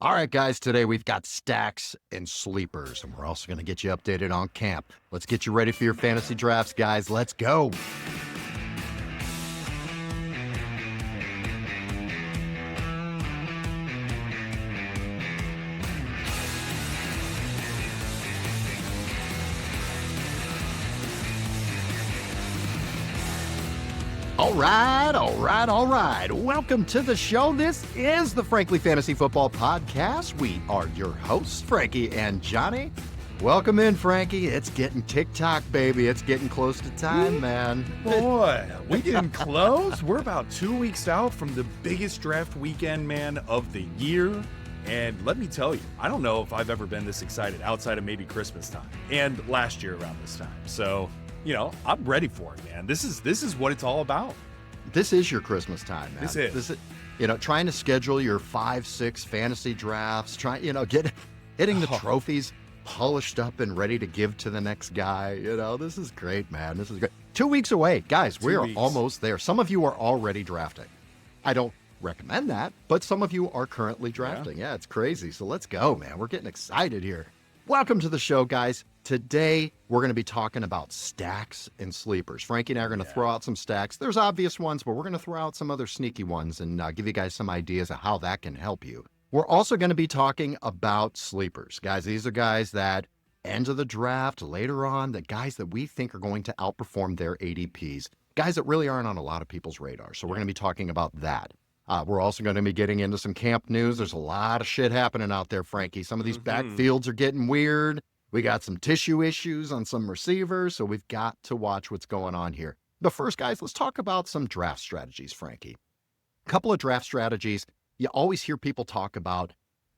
All right, guys, today we've got stacks and sleepers, and we're also going to get you updated on camp. Let's get you ready for your fantasy drafts, guys. Let's go. All right. Welcome to the show. This is the Frankly Fantasy Football Podcast. We are your hosts, Frankie and Johnny. Welcome in, Frankie. It's getting TikTok, baby. It's getting close to time, man. Boy, we getting close. We're about 2 weeks out from the biggest draft weekend, man, of the year. And let me tell you, I don't know if I've ever been this excited outside of maybe Christmas time and last year around this time. So, I'm ready for it, man. This is what it's all about. This is your Christmas time, man. This is. Trying to schedule your 5-6 fantasy drafts, hitting the trophies polished up and ready to give to the next guy. This is great, man. This is great. 2 weeks away. Guys, we are almost there. Some of you are already drafting. I don't recommend that, but some of you are currently drafting. Yeah, it's crazy. So let's go, man. We're getting excited here. Welcome to the show, guys. Today, we're going to be talking about stacks and sleepers. Frankie and I are going to throw out some stacks. There's obvious ones, but we're going to throw out some other sneaky ones and give you guys some ideas of how that can help you. We're also going to be talking about sleepers. Guys, these are guys that end of the draft, later on, the guys that we think are going to outperform their ADPs, guys that really aren't on a lot of people's radar. So we're going to be talking about that. We're also going to be getting into some camp news. There's a lot of shit happening out there, Frankie. Some of these backfields are getting weird. We got some tissue issues on some receivers, so we've got to watch what's going on here. But first, guys, let's talk about some draft strategies, Frankie. A couple of draft strategies. You always hear people talk about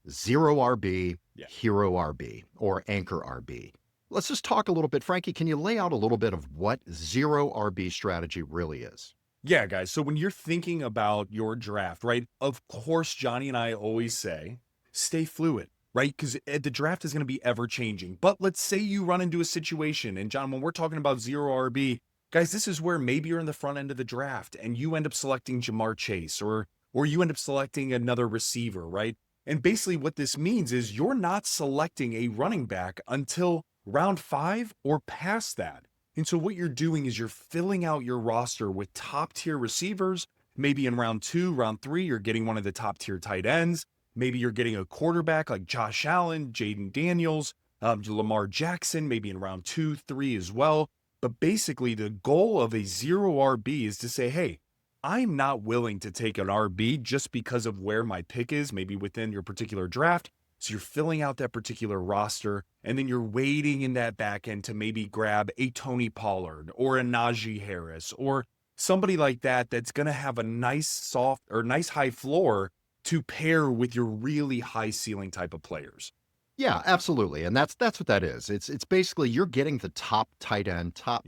zero RB, hero RB, or anchor RB. Let's just talk a little bit. Frankie, can you lay out a little bit of what zero RB strategy really is? Yeah, guys. So when you're thinking about your draft, right, of course, Johnny and I always say, stay fluid, right? Because the draft is going to be ever changing. But let's say you run into a situation, and John, when we're talking about zero RB, guys, this is where maybe you're in the front end of the draft and you end up selecting Chase or you end up selecting another receiver, right? And basically what this means is you're not selecting a running back until round 5 or past that. And so what you're doing is you're filling out your roster with top tier receivers. Maybe in round 2, round 3, you're getting one of the top tier tight ends. Maybe you're getting a quarterback like Josh Allen, Jaden Daniels, Lamar Jackson, maybe in round 2, 3 as well. But basically the goal of a zero RB is to say, hey, I'm not willing to take an RB just because of where my pick is, maybe within your particular draft. So you're filling out that particular roster, and then you're waiting in that back end to maybe grab a Tony Pollard or a Najee Harris or somebody like that that's going to have a nice soft or nice high floor to pair with your really high ceiling type of players. Yeah, absolutely. And that's what that is. It's basically you're getting the top tight end, top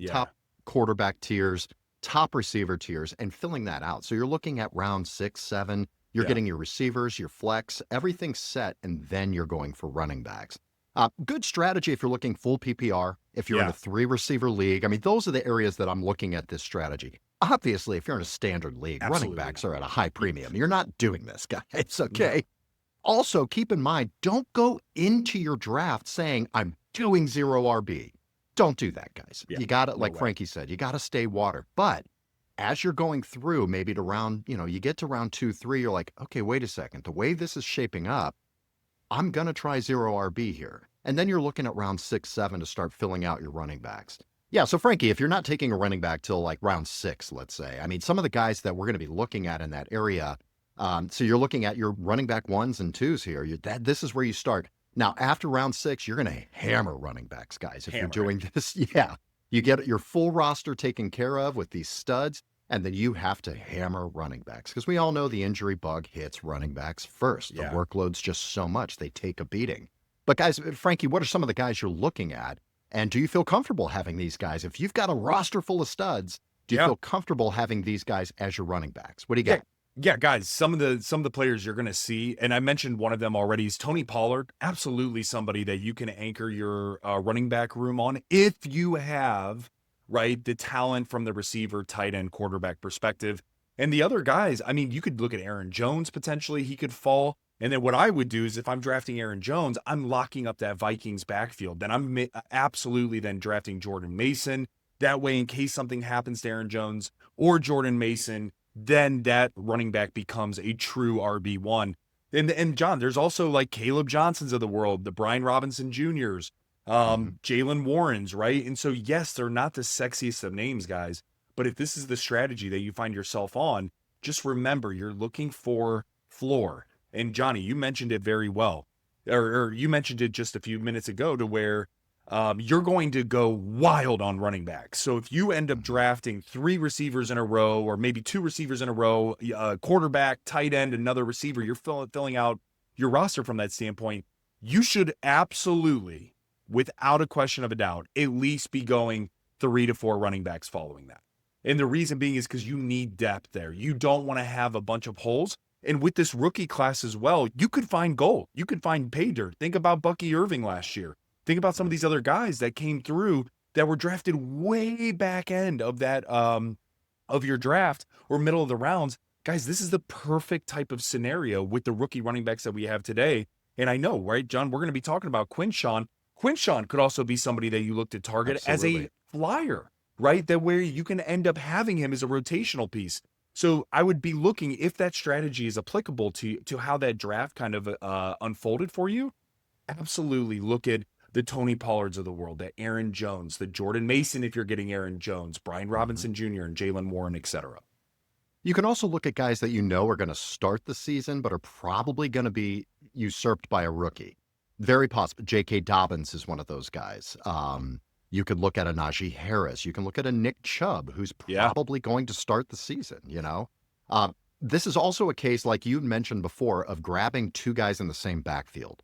quarterback tiers, top receiver tiers, and filling that out. So you're looking at round 6, 7. You're getting your receivers, your flex, everything's set, and then you're going for running backs. Good strategy if you're looking full PPR, if you're in a 3-receiver league. I mean, those are the areas that I'm looking at this strategy. Obviously, if you're in a standard league, running backs are at a high premium. You're not doing this, guys, okay? No. Also, keep in mind, don't go into your draft saying, I'm doing zero RB. Don't do that, guys. You got to, like Frankie said, you got to stay water. But as you're going through maybe to round, you get to round 2, 3, you're like, okay, wait a second. The way this is shaping up, I'm going to try zero RB here. And then you're looking at round 6, 7 to start filling out your running backs. Yeah, so Frankie, if you're not taking a running back till like round 6, let's say, I mean, some of the guys that we're going to be looking at in that area, so you're looking at your running back 1s and 2s here. This is where you start. Now, after round 6, you're going to hammer running backs, guys. If you're doing this, you get your full roster taken care of with these studs, and then you have to hammer running backs because we all know the injury bug hits running backs first. The workload's just so much, they take a beating. But guys, Frankie, what are some of the guys you're looking at? And do you feel comfortable having these guys? If you've got a roster full of studs, do you feel comfortable having these guys as your running backs? What do you got? Yeah, guys, some of the players you're going to see, and I mentioned one of them already, is Tony Pollard. Absolutely somebody that you can anchor your running back room on if you have, right, the talent from the receiver, tight end, quarterback perspective. And the other guys, I mean, you could look at Aaron Jones potentially. He could fall. And then what I would do is if I'm drafting Aaron Jones, I'm locking up that Vikings backfield. Then I'm absolutely then drafting Jordan Mason. That way, in case something happens to Aaron Jones or Jordan Mason, then that running back becomes a true RB1. And John, there's also like Caleb Johnsons of the world, the Brian Robinson Jr.'s, Jalen Warrens, right? And so, yes, they're not the sexiest of names, guys. But if this is the strategy that you find yourself on, just remember you're looking for floor. And Johnny, you mentioned it very well, or you mentioned it just a few minutes ago to where you're going to go wild on running backs. So if you end up drafting 3 receivers in a row, or maybe 2 receivers in a row, quarterback, tight end, another receiver, you're filling out your roster from that standpoint. You should absolutely, without a question of a doubt, at least be going 3 to 4 running backs following that. And the reason being is because you need depth there. You don't want to have a bunch of holes. And with this rookie class as well, you could find gold. You could find pay dirt. Think about Bucky Irving last year. Think about some of these other guys that came through that were drafted way back end of that of your draft or middle of the rounds. Guys, this is the perfect type of scenario with the rookie running backs that we have today. And I know, right, John, we're going to be talking about Quinshon. Quinshon could also be somebody that you look to target as a flyer, right? That where you can end up having him as a rotational piece. So I would be looking, if that strategy is applicable to how that draft kind of unfolded for you, absolutely look at the Tony Pollards of the world, the Aaron Jones, the Jordan Mason if you're getting Aaron Jones, Brian Robinson Jr. and Jalen Warren, etc. You can also look at guys that you know are going to start the season, but are probably going to be usurped by a rookie. Very possible. J.K. Dobbins is one of those guys. You could look at a Najee Harris. You can look at a Nick Chubb, who's probably going to start the season, you know? This is also a case, like you mentioned before, of grabbing 2 guys in the same backfield.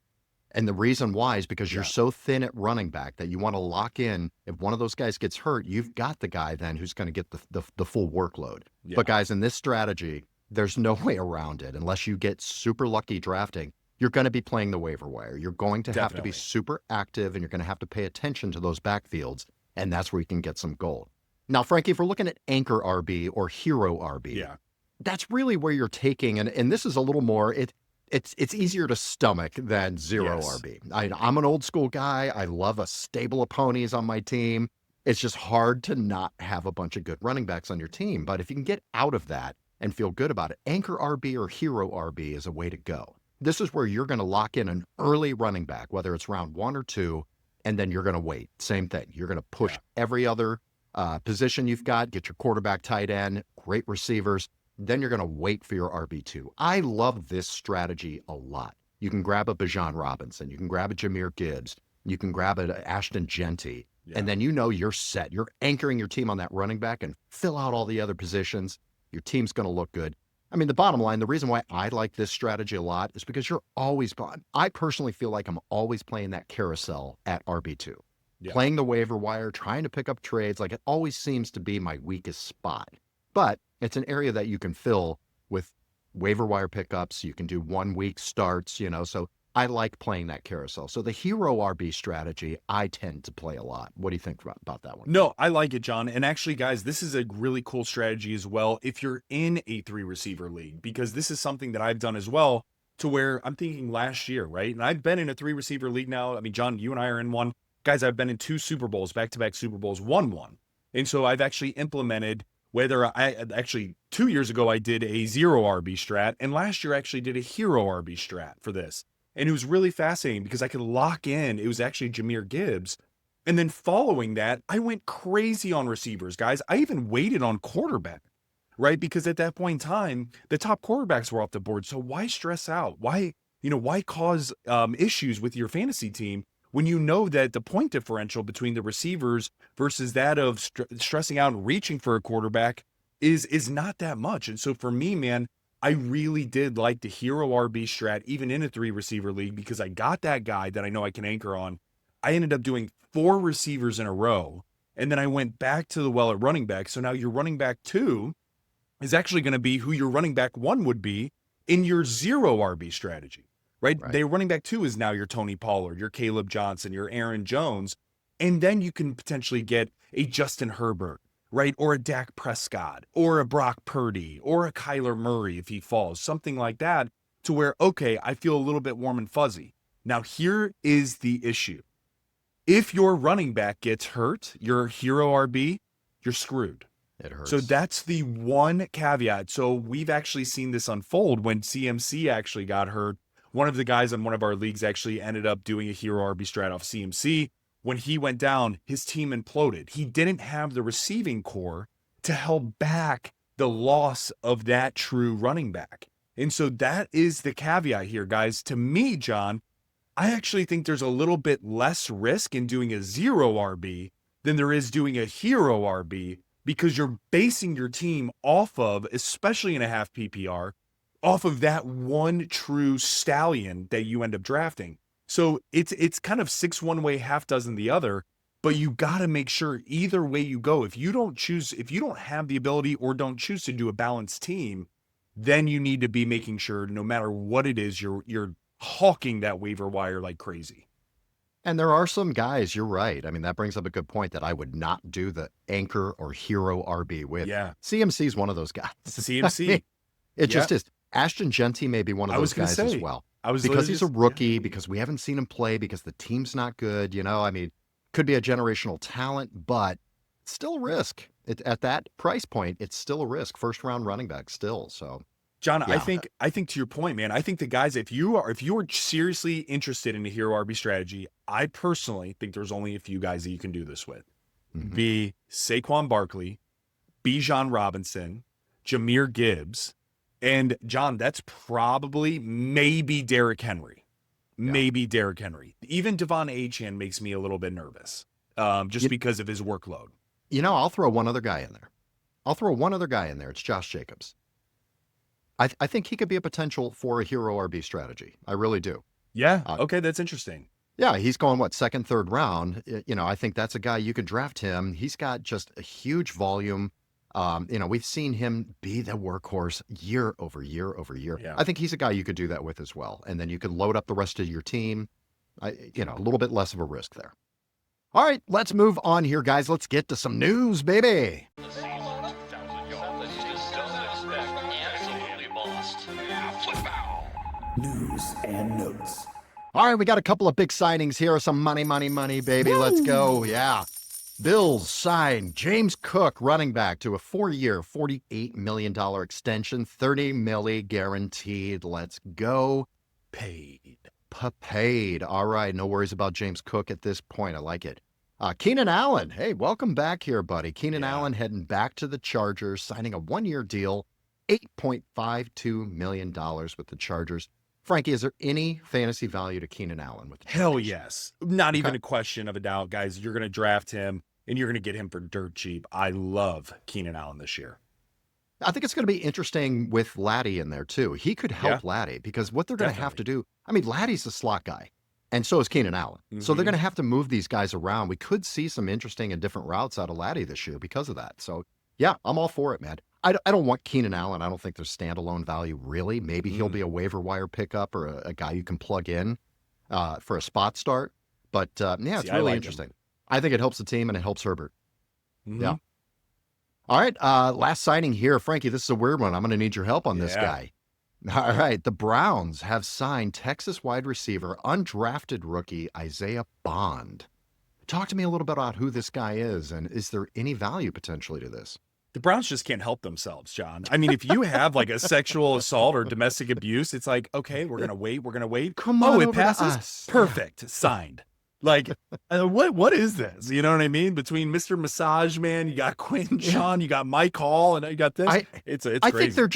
And the reason why is because you're so thin at running back that you want to lock in. If one of those guys gets hurt, you've got the guy then who's going to get the full workload. Yeah. But guys, in this strategy, there's no way around it. Unless you get super lucky drafting, you're going to be playing the waiver wire. You're going to have to be super active, and you're going to have to pay attention to those backfields, and that's where you can get some gold. Now, Frankie, if we're looking at anchor RB or hero RB, that's really where you're taking, and this is a little more, it's easier to stomach than zero RB. I'm an old school guy. I love a stable of ponies on my team. It's just hard to not have a bunch of good running backs on your team. But if you can get out of that and feel good about it, anchor RB or hero RB is a way to go. This is where you're going to lock in an early running back, whether it's round 1 or 2, and then you're going to wait. Same thing. You're going to push every other position you've got, get your quarterback, tight end, great receivers. Then you're going to wait for your RB2. I love this strategy a lot. You can grab a Bijan Robinson. You can grab a Jahmyr Gibbs. You can grab an Ashton Genty. And then you know you're set. You're anchoring your team on that running back and fill out all the other positions. Your team's going to look good. I mean, the bottom line, the reason why I like this strategy a lot is because I personally feel like I'm always playing that carousel at RB2. Playing the waiver wire, trying to pick up trades, like it always seems to be my weakest spot. But it's an area that you can fill with waiver wire pickups. You can do 1 week starts, you know, so I like playing that carousel. So the hero RB strategy, I tend to play a lot. What do you think about that one? No, I like it, John. And actually, guys, this is a really cool strategy as well if you're in a 3 receiver league, because this is something that I've done as well, to where I'm thinking last year, right? And I've been in a 3 receiver league now. I mean, John, you and I are in one. Guys, I've been in 2 Super Bowls, back-to-back Super Bowls, won one. And so I've actually implemented, whether I actually 2 years ago, I did a 0 RB strat, and last year I actually did a hero RB strat for this. And it was really fascinating because I could lock in. It was actually Jahmyr Gibbs. And then following that, I went crazy on receivers, guys. I even waited on quarterback, right? Because at that point in time, the top quarterbacks were off the board. So why stress out? Why cause issues with your fantasy team when you know that the point differential between the receivers versus that of stressing out and reaching for a quarterback is not that much? And so for me, man, I really did like the hero RB strat, even in a 3 receiver league, because I got that guy that I know I can anchor on. I ended up doing 4 receivers in a row, and then I went back to the well at running back. So now your running back 2 is actually going to be who your running back 1 would be in your 0 RB strategy, right? Their running back 2 is now your Tony Pollard, your Caleb Johnson, your Aaron Jones, and then you can potentially get a Justin Herbert, right? Or a Dak Prescott, or a Brock Purdy, or a Kyler Murray if he falls, something like that, to where, okay, I feel a little bit warm and fuzzy. Now, here is the issue. If your running back gets hurt, your hero RB, you're screwed. It hurts. So that's the one caveat. So we've actually seen this unfold when CMC actually got hurt. One of the guys in one of our leagues actually ended up doing a hero RB strat off CMC. When he went down, his team imploded. He didn't have the receiving core to help back the loss of that true running back. And so that is the caveat here, guys. To me, John, I actually think there's a little bit less risk in doing a zero RB than there is doing a hero RB, because you're basing your team off of, especially in a half PPR, off of that one true stallion that you end up drafting. So it's kind of 6 one way, half dozen the other, but you got to make sure either way you go, if you don't have the ability or don't choose to do a balanced team, then you need to be making sure no matter what it is, you're hawking that waiver wire like crazy. And there are some guys, you're right. I mean, that brings up a good point that I would not do the anchor or hero RB with. Yeah. CMC is one of those guys. CMC. I mean, it just is. Ashton Genty may be one of those guys as well. Because he's a rookie, because we haven't seen him play, because the team's not good. I mean, could be a generational talent, but still a risk. At that price point, it's still a risk. First round running back still. So, John, yeah. I think to your point, man, I think the guys, if you are seriously interested in a hero RB strategy, I personally think there's only a few guys that you can do this with. Mm-hmm. Be Saquon Barkley, Bijan Robinson, Jahmyr Gibbs, and John, that's probably maybe Derrick Henry. Yeah. Maybe Derrick Henry. Even Devon Achane makes me a little bit nervous, just because of his workload. I'll throw one other guy in there. It's Josh Jacobs. I think he could be a potential for a hero RB strategy. I really do. Yeah. Okay. That's interesting. Yeah. He's going, second, third round. I think that's a guy you can draft him. He's got just a huge volume. We've seen him be the workhorse year over year over year. Yeah. I think he's a guy you could do that with as well. And then you can load up the rest of your team. A little bit less of a risk there. All right, let's move on here, guys. Let's get to some news, baby. News and notes. All right, we got a couple of big signings here. Some money, baby. Let's go. Yeah. Bills signed James Cook, running back, to a 4-year, $48 million extension, $30 million guaranteed. Let's go. Paid. All right, no worries about James Cook at this point. I like it. Keenan Allen. Hey, welcome back here, buddy. Keenan Allen heading back to the Chargers, signing a 1-year deal, $8.52 million with the Chargers. Frankie, is there any fantasy value to Keenan Allen with the Chargers? Hell yes. Not even a question of a doubt, guys. You're going to draft him, and you're going to get him for dirt cheap. I love Keenan Allen this year. I think it's going to be interesting with Laddie in there, too. He could help Laddie, because what they're going to have to do, Laddie's a slot guy, and so is Keenan Allen. Mm-hmm. So they're going to have to move these guys around. We could see some interesting and different routes out of Laddie this year because of that. So, yeah, I'm all for it, man. I don't want Keenan Allen. I don't think there's standalone value, really. Maybe he'll be a waiver wire pickup or a guy you can plug in for a spot start. But, it's really interesting. I think it helps the team, and it helps Herbert. Mm-hmm. Yeah. All right, last signing here. Frankie, this is a weird one. I'm going to need your help on this guy. All right, the Browns have signed Texas wide receiver, undrafted rookie Isaiah Bond. Talk to me a little bit about who this guy is, and is there any value potentially to this? The Browns just can't help themselves, John. I mean, if you have like a sexual assault or domestic abuse, it's like, okay, we're going to wait. Come on, it passes? Perfect. Signed. Like, what is this? You know what I mean? Between Mr. Massage Man, you got Quinshon, you got Mike Hall, and you got this. It's crazy. I think they're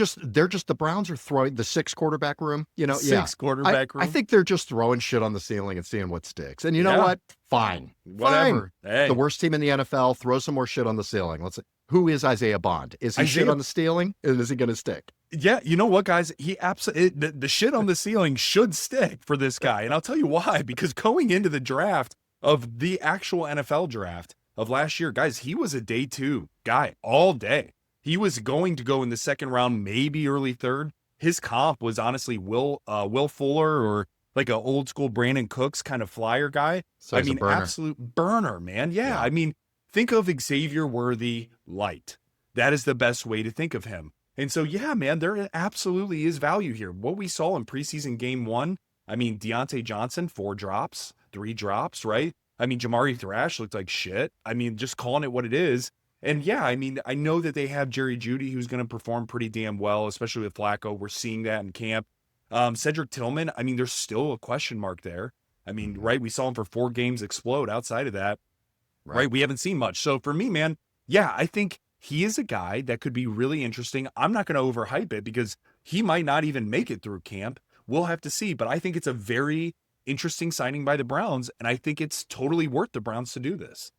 just the Browns are throwing the 6 quarterback room. Quarterback room. I think they're just throwing shit on the ceiling and seeing what sticks. And you know what? Fine. Whatever. Hey. The worst team in the NFL, throw some more shit on the ceiling. Who is Isaiah Bond? Is he shit on the ceiling? And is he going to stick? Yeah, you know what, guys? He absolutely the shit on the ceiling should stick for this guy, and I'll tell you why. Because going into the draft of the actual NFL draft of last year, guys, he was a day 2 guy all day. He was going to go in the second round, maybe early third. His comp was honestly Will Fuller or like an old school Brandon Cooks kind of flyer guy. So absolute burner, man. Yeah, think of Xavier Worthy light. That is the best way to think of him. And so, yeah, man, there absolutely is value here. What we saw in preseason game 1, I mean, Deontay Johnson, 4 drops, 3 drops, right? I mean, Jamari Thrash looked like shit. I mean, just calling it what it is. And yeah, I mean, I know that they have Jerry Jeudy, who's going to perform pretty damn well, especially with Flacco. We're seeing that in camp. Cedric Tillman, I mean, there's still a question mark there. I mean, right, we saw him for 4 games explode. Outside of that, right, we haven't seen much. So for me, man, yeah, I think he is a guy that could be really interesting. I'm not going to overhype it because he might not even make it through camp. We'll have to see. But I think it's a very interesting signing by the Browns, and I think it's totally worth the Browns to do this.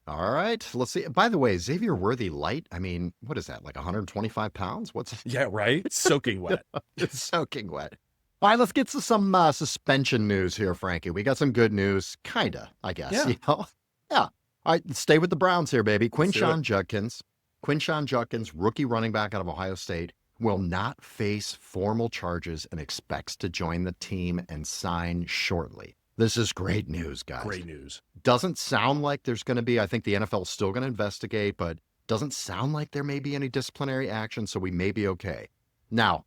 All right, let's see. By the way, Xavier Worthy light. I mean, what is that? Like 125 pounds? Yeah, right. It's soaking wet. It's soaking wet. All right, let's get to some suspension news here, Frankie. We got some good news, kinda, I guess. Yeah. You know? Yeah. All right, stay with the Browns here, baby. Quinshon Judkins, rookie running back out of Ohio State, will not face formal charges and expects to join the team and sign shortly. This is great news, guys. Great news. Doesn't sound like there's going to be, I think the NFL is still going to investigate, but doesn't sound like there may be any disciplinary action, so we may be okay. Now,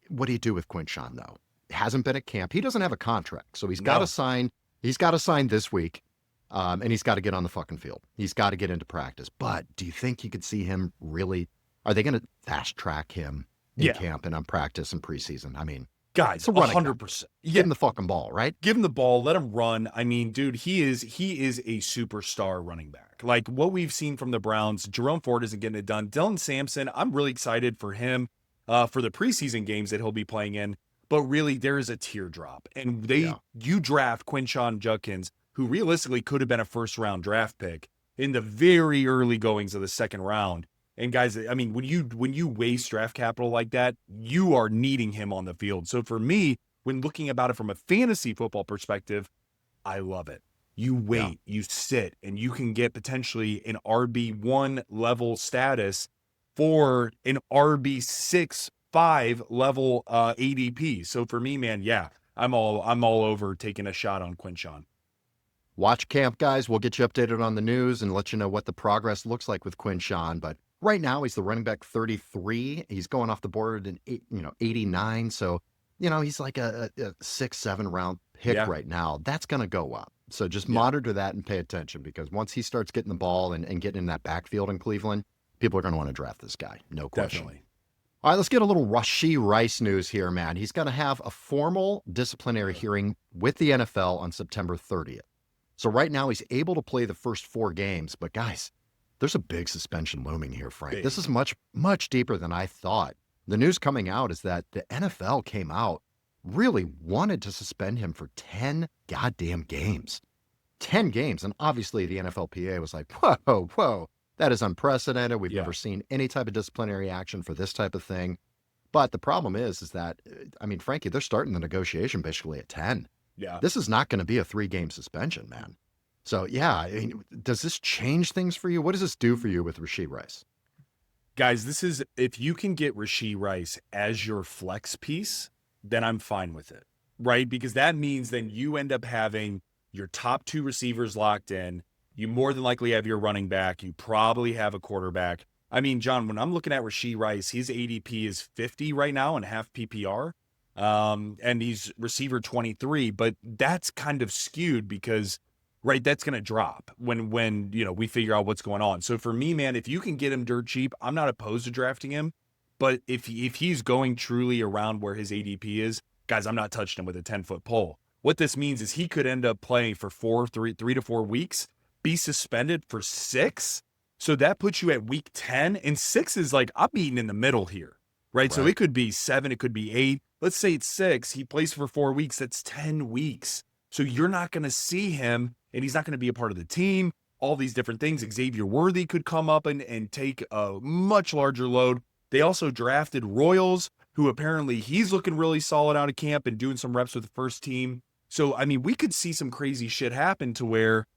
what do you do with Quinshon, though? Hasn't been at camp. He doesn't have a contract, so he's got to sign. He's got to sign this week, and he's got to get on the fucking field. He's got to get into practice. But do you think you could see him really? Are they going to fast track him in camp and on practice and preseason? I mean, guys, 100%. Give him the fucking ball, right? Give him the ball. Let him run. I mean, dude, he is a superstar running back. Like what we've seen from the Browns, Jerome Ford isn't getting it done. Dylan Sampson, I'm really excited for him for the preseason games that he'll be playing in. But really, there is a teardrop. And you draft Quinshon Judkins, who realistically could have been a first-round draft pick in the very early goings of the second round. And guys, I mean, when you waste draft capital like that, you are needing him on the field. So for me, when looking about it from a fantasy football perspective, I love it. You wait, you sit, and you can get potentially an RB1 level status for an RB6, 5 level ADP. So for me, man, yeah, I'm all over taking a shot on Quinshon. Watch camp, guys. We'll get you updated on the news and let you know what the progress looks like with Quinshon. But right now, he's the running back 33. He's going off the board in 89. So, he's like a 6-7 round pick right now. That's going to go up. So just monitor that and pay attention because once he starts getting the ball and getting in that backfield in Cleveland, people are going to want to draft this guy. No question. Definitely. All right, let's get a little Rashee Rice news here, man. He's going to have a formal disciplinary hearing with the NFL on September 30th. So right now he's able to play the first 4 games, but guys, there's a big suspension looming here, Frank. This is much, much deeper than I thought. The news coming out is that the NFL came out, really wanted to suspend him for 10 goddamn games. 10 games. And obviously the NFLPA was like, whoa, that is unprecedented. We've never seen any type of disciplinary action for this type of thing. But the problem is that, I mean, Frankie, they're starting the negotiation basically at 10. Yeah. This is not going to be a 3-game suspension, man. So, yeah, I mean, does this change things for you? What does this do for you with Rashee Rice? Guys, this is, if you can get Rashee Rice as your flex piece, then I'm fine with it, right? Because that means then you end up having your top 2 receivers locked in. You more than likely have your running back. You probably have a quarterback. I mean, John, when I'm looking at Rashee Rice, his ADP is 50 right now in half PPR. And he's receiver 23, but that's kind of skewed because, right, that's going to drop when we figure out what's going on. So for me, man, if you can get him dirt cheap, I'm not opposed to drafting him, but if he's going truly around where his ADP is, guys, I'm not touching him with a 10-foot pole. What this means is he could end up playing for 3 to 4 weeks, be suspended for 6. So that puts you at week 10, and 6 is like, I'm eating in the middle here, right? So it could be 7, it could be 8. Let's say it's 6. He plays for 4 weeks. That's 10 weeks. So you're not going to see him, and he's not going to be a part of the team. All these different things. Xavier Worthy could come up and take a much larger load. They also drafted Royals, who apparently he's looking really solid out of camp and doing some reps with the first team. So, I mean, we could see some crazy shit happen to where,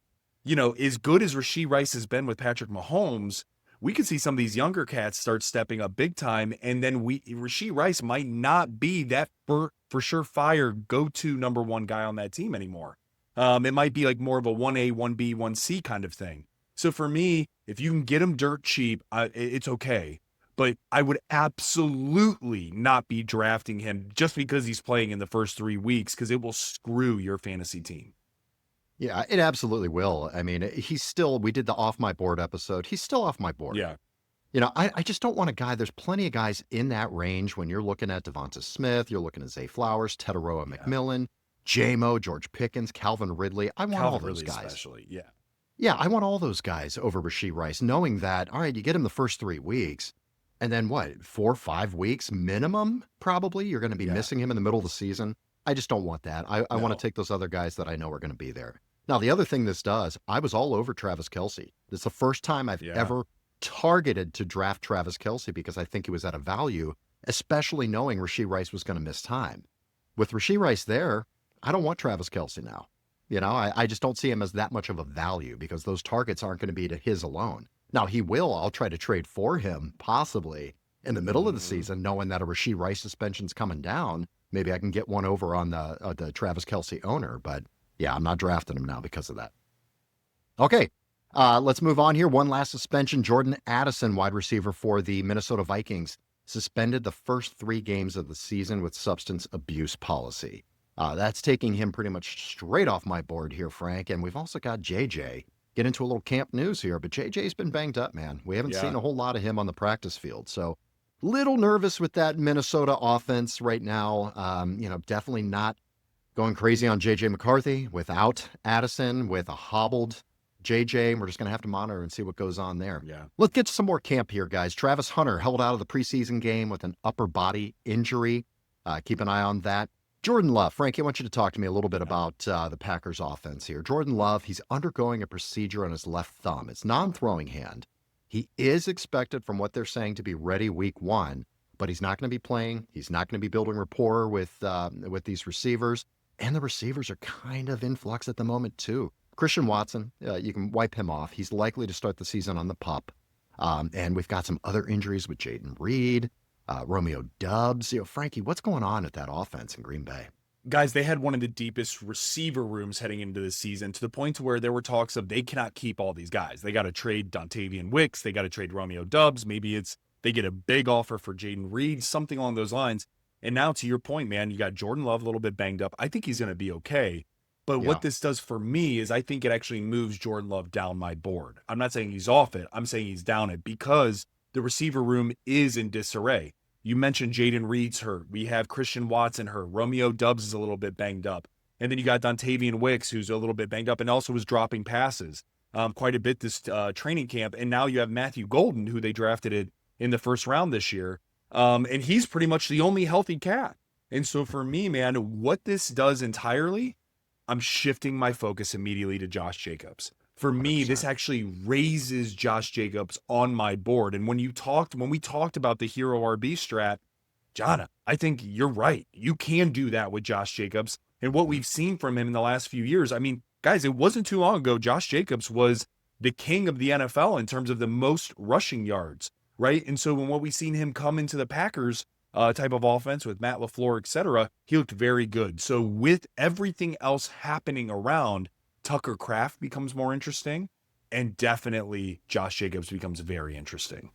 as good as Rashee Rice has been with Patrick Mahomes, we could see some of these younger cats start stepping up big time, and then Rashee Rice might not be that for surefire go-to number 1 guy on that team anymore. It might be like more of a 1A, 1B, 1C kind of thing. So for me, if you can get him dirt cheap, it's okay. but I would absolutely not be drafting him just because he's playing in the first 3 weeks, because it will screw your fantasy team. Yeah, it absolutely will. I mean, he's still, we did the off my board episode. He's still off my board. Yeah. You know, I just don't want a guy. There's plenty of guys in that range when you're looking at Devonta Smith, you're looking at Zay Flowers, Teteroa McMillan, J-Mo, George Pickens, Calvin Ridley. I want all those guys. Especially, yeah. Yeah, I want all those guys over Rashee Rice, knowing that, all right, you get him the first 3 weeks, and then what, 4 or 5 weeks minimum, probably? You're going to be missing him in the middle of the season. I just don't want that. I want to take those other guys that I know are going to be there. Now, the other thing this does, I was all over Travis Kelce. It's the first time I've ever targeted to draft Travis Kelce because I think he was at a value, especially knowing Rashee Rice was going to miss time. With Rashee Rice there, I don't want Travis Kelce now. You know, I just don't see him as that much of a value because those targets aren't going to be to his alone. Now, I'll try to trade for him possibly in the middle of the season, knowing that a Rashee Rice suspension's coming down. Maybe I can get one over on the Travis Kelce owner, but yeah, I'm not drafting him now because of that. Okay. Let's move on here. One last suspension. Jordan Addison, wide receiver for the Minnesota Vikings, suspended the first 3 games of the season with substance abuse policy. That's taking him pretty much straight off my board here, Frank. And we've also got JJ. Get into a little camp news here, but JJ's been banged up, man. We haven't seen a whole lot of him on the practice field. So little nervous with that Minnesota offense right now. Definitely not going crazy on JJ McCarthy without Addison, with a hobbled JJ. We're just going to have to monitor and see what goes on there. Yeah. Let's get to some more camp here, guys. Travis Hunter held out of the preseason game with an upper body injury. Keep an eye on that. Jordan Love, Frankie, I want you to talk to me a little bit about the Packers offense here. Jordan Love, he's undergoing a procedure on his left thumb. It's non-throwing hand. He is expected, from what they're saying, to be ready week 1, but he's not going to be playing. He's not going to be building rapport with these receivers. And the receivers are kind of in flux at the moment, too. Christian Watson, you can wipe him off. He's likely to start the season on the PUP. And we've got some other injuries with Jayden Reed, Romeo Doubs. Frankie, what's going on at that offense in Green Bay? Guys, they had one of the deepest receiver rooms heading into the season, to the point where there were talks of they cannot keep all these guys. They got to trade Dontavian Wicks. They got to trade Romeo Doubs. Maybe they get a big offer for Jayden Reed, something along those lines. And now, to your point, man, you got Jordan Love a little bit banged up. I think he's going to be okay. But what this does for me is I think it actually moves Jordan Love down my board. I'm not saying he's off it. I'm saying he's down it because the receiver room is in disarray. You mentioned Jayden Reed's hurt. We have Christian Watson hurt. Romeo Doubs is a little bit banged up. And then you got Dontavian Wicks, who's a little bit banged up and also was dropping passes quite a bit this training camp. And now you have Matthew Golden, who they drafted in the first round this year. And he's pretty much the only healthy cat. And so for me, man, what this does entirely, I'm shifting my focus immediately to Josh Jacobs. For me, 100%. This actually raises Josh Jacobs on my board. And when we talked about the hero RB strat, Jana, I think you're right. You can do that with Josh Jacobs. And what we've seen from him in the last few years, I mean, guys, it wasn't too long ago, Josh Jacobs was the king of the NFL in terms of the most rushing yards, right? And so when we've seen him come into the Packers type of offense with Matt LaFleur, et cetera, he looked very good. So with everything else happening around, Tucker Kraft becomes more interesting, and definitely Josh Jacobs becomes very interesting.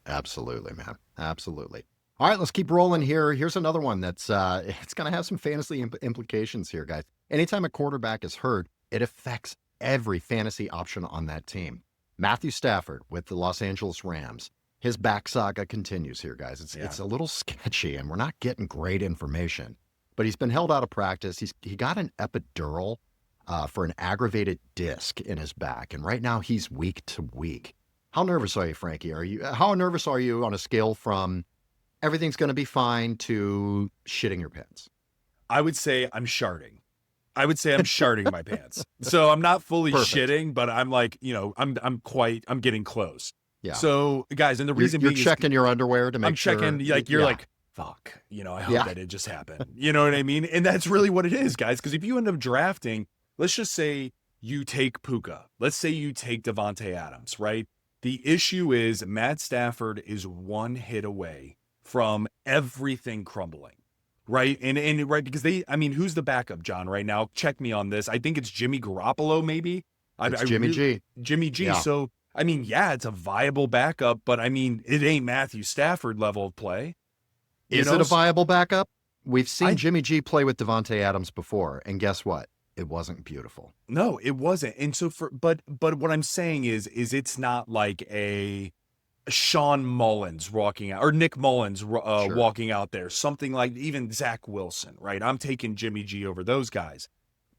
Absolutely, man. Absolutely. All right, let's keep rolling here. Here's another one that's it's going to have some fantasy implications here, guys. Anytime a quarterback is hurt, it affects every fantasy option on that team. Matthew Stafford with the Los Angeles Rams. His back saga continues here, guys. It's a little sketchy, and we're not getting great information. But he's been held out of practice. He got an epidural for an aggravated disc in his back, and right now he's week to week. How nervous are you, Frankie? How nervous are you on a scale from everything's going to be fine to shitting your pants? I would say I'm sharding. My pants. So I'm not fully shitting, but I'm like, I'm getting close. Yeah. So guys, and the reason you're checking your underwear to make sure. I'm checking, like, fuck, I hope that it just happened. You know what I mean? And that's really what it is, guys. Because if you end up drafting, let's just say you take Puka. Let's say you take Devontae Adams, right? The issue is Matt Stafford is one hit away from everything crumbling, right? And right, because who's the backup, John, right now? Check me on this. I think it's Jimmy Garoppolo, maybe. Jimmy G. Jimmy G. Yeah. So, I mean, yeah, it's a viable backup, but I mean, it ain't Matthew Stafford level of play. Is it a viable backup? We've seen I Jimmy G play with Devontae Adams before, and guess what? It wasn't beautiful. No, it wasn't. And so but what I'm saying is it's not like a Sean Mullins walking out or Nick Mullins Sure. walking out there, something like even Zach Wilson, right? I'm taking Jimmy G over those guys.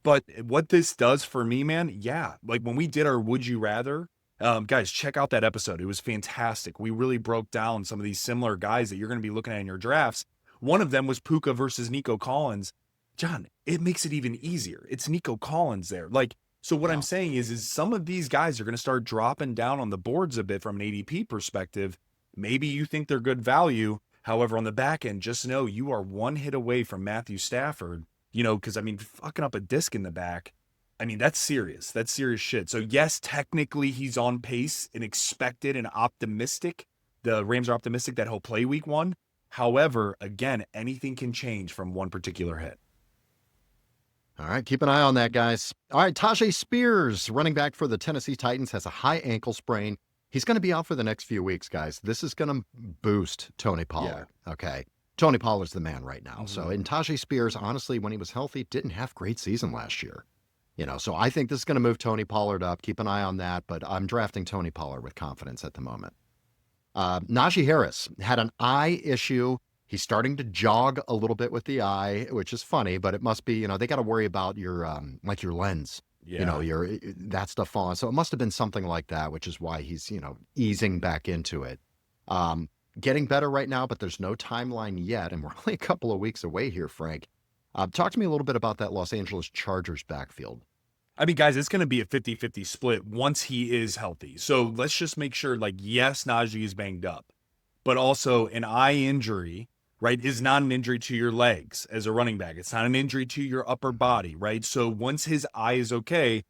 But what this does for me, man, yeah, like when we did our Would You Rather, guys, check out that episode. It was fantastic. We really broke down some of these similar guys that you're going to be looking at in your drafts. One of them was Puka versus Nico Collins. John, it makes it even easier. It's Nico Collins there. Like, so what I'm saying is some of these guys are going to start dropping down on the boards a bit from an ADP perspective. Maybe you think they're good value. However, on the back end, just know you are one hit away from Matthew Stafford, you know, because I mean, fucking up a disc in the back. I mean, that's serious. That's serious shit. So yes, technically he's on pace and expected and optimistic. The Rams are optimistic that he'll play week 1. However, again, anything can change from one particular hit. All right, keep an eye on that, guys. All right, Tajay Spears, running back for the Tennessee Titans, has a high ankle sprain. He's going to be out for the next few weeks, guys. This is going to boost Tony Pollard, okay? Tony Pollard's the man right now. So, and Tajay Spears, honestly, when he was healthy, didn't have a great season last year. You know, so I think this is going to move Tony Pollard up. Keep an eye on that, but I'm drafting Tony Pollard with confidence at the moment. Najee Harris had an eye issue. He's starting to jog a little bit with the eye, which is funny, but it must be, you know, they got to worry about your, like your lens, you know, that stuff falling. So it must have been something like that, which is why he's, you know, easing back into it. Getting better right now, but there's no timeline yet. And we're only a couple of weeks away here, Frank. Talk to me a little bit about that Los Angeles Chargers backfield. I mean, guys, it's going to be a 50-50 split once he is healthy. So let's just make sure, like, yes, Najee is banged up, but also an eye injury, right, is not an injury to your legs as a running back. It's not an injury to your upper body, right? So once his eye is okay,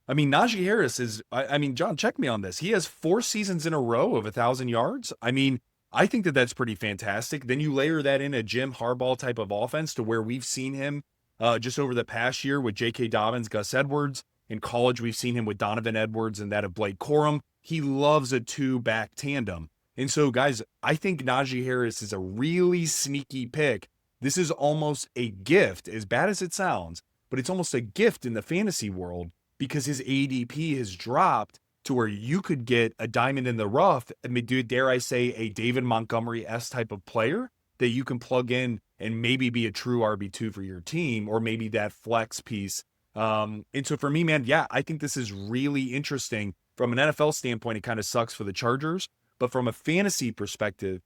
I mean, Najee Harris is, I mean, John, check me on this. He has 4 seasons in a row of 1,000 yards. I mean, I think that that's pretty fantastic. Then you layer that in a Jim Harbaugh type of offense to where we've seen him just over the past year with J.K. Dobbins, Gus Edwards. In college, we've seen him with Donovan Edwards and that of Blake Corum. He loves a 2-back tandem. And so, guys, I think Najee Harris is a really sneaky pick. This is almost a gift, as bad as it sounds, but it's almost a gift in the fantasy world because his ADP has dropped to where you could get a diamond in the rough, I mean, dare I say, a David Montgomery-esque type of player that you can plug in and maybe be a true RB2 for your team, or maybe that flex piece. And so for me, man, yeah, I think this is really interesting. From an NFL standpoint, it kind of sucks for the Chargers, but from a fantasy perspective,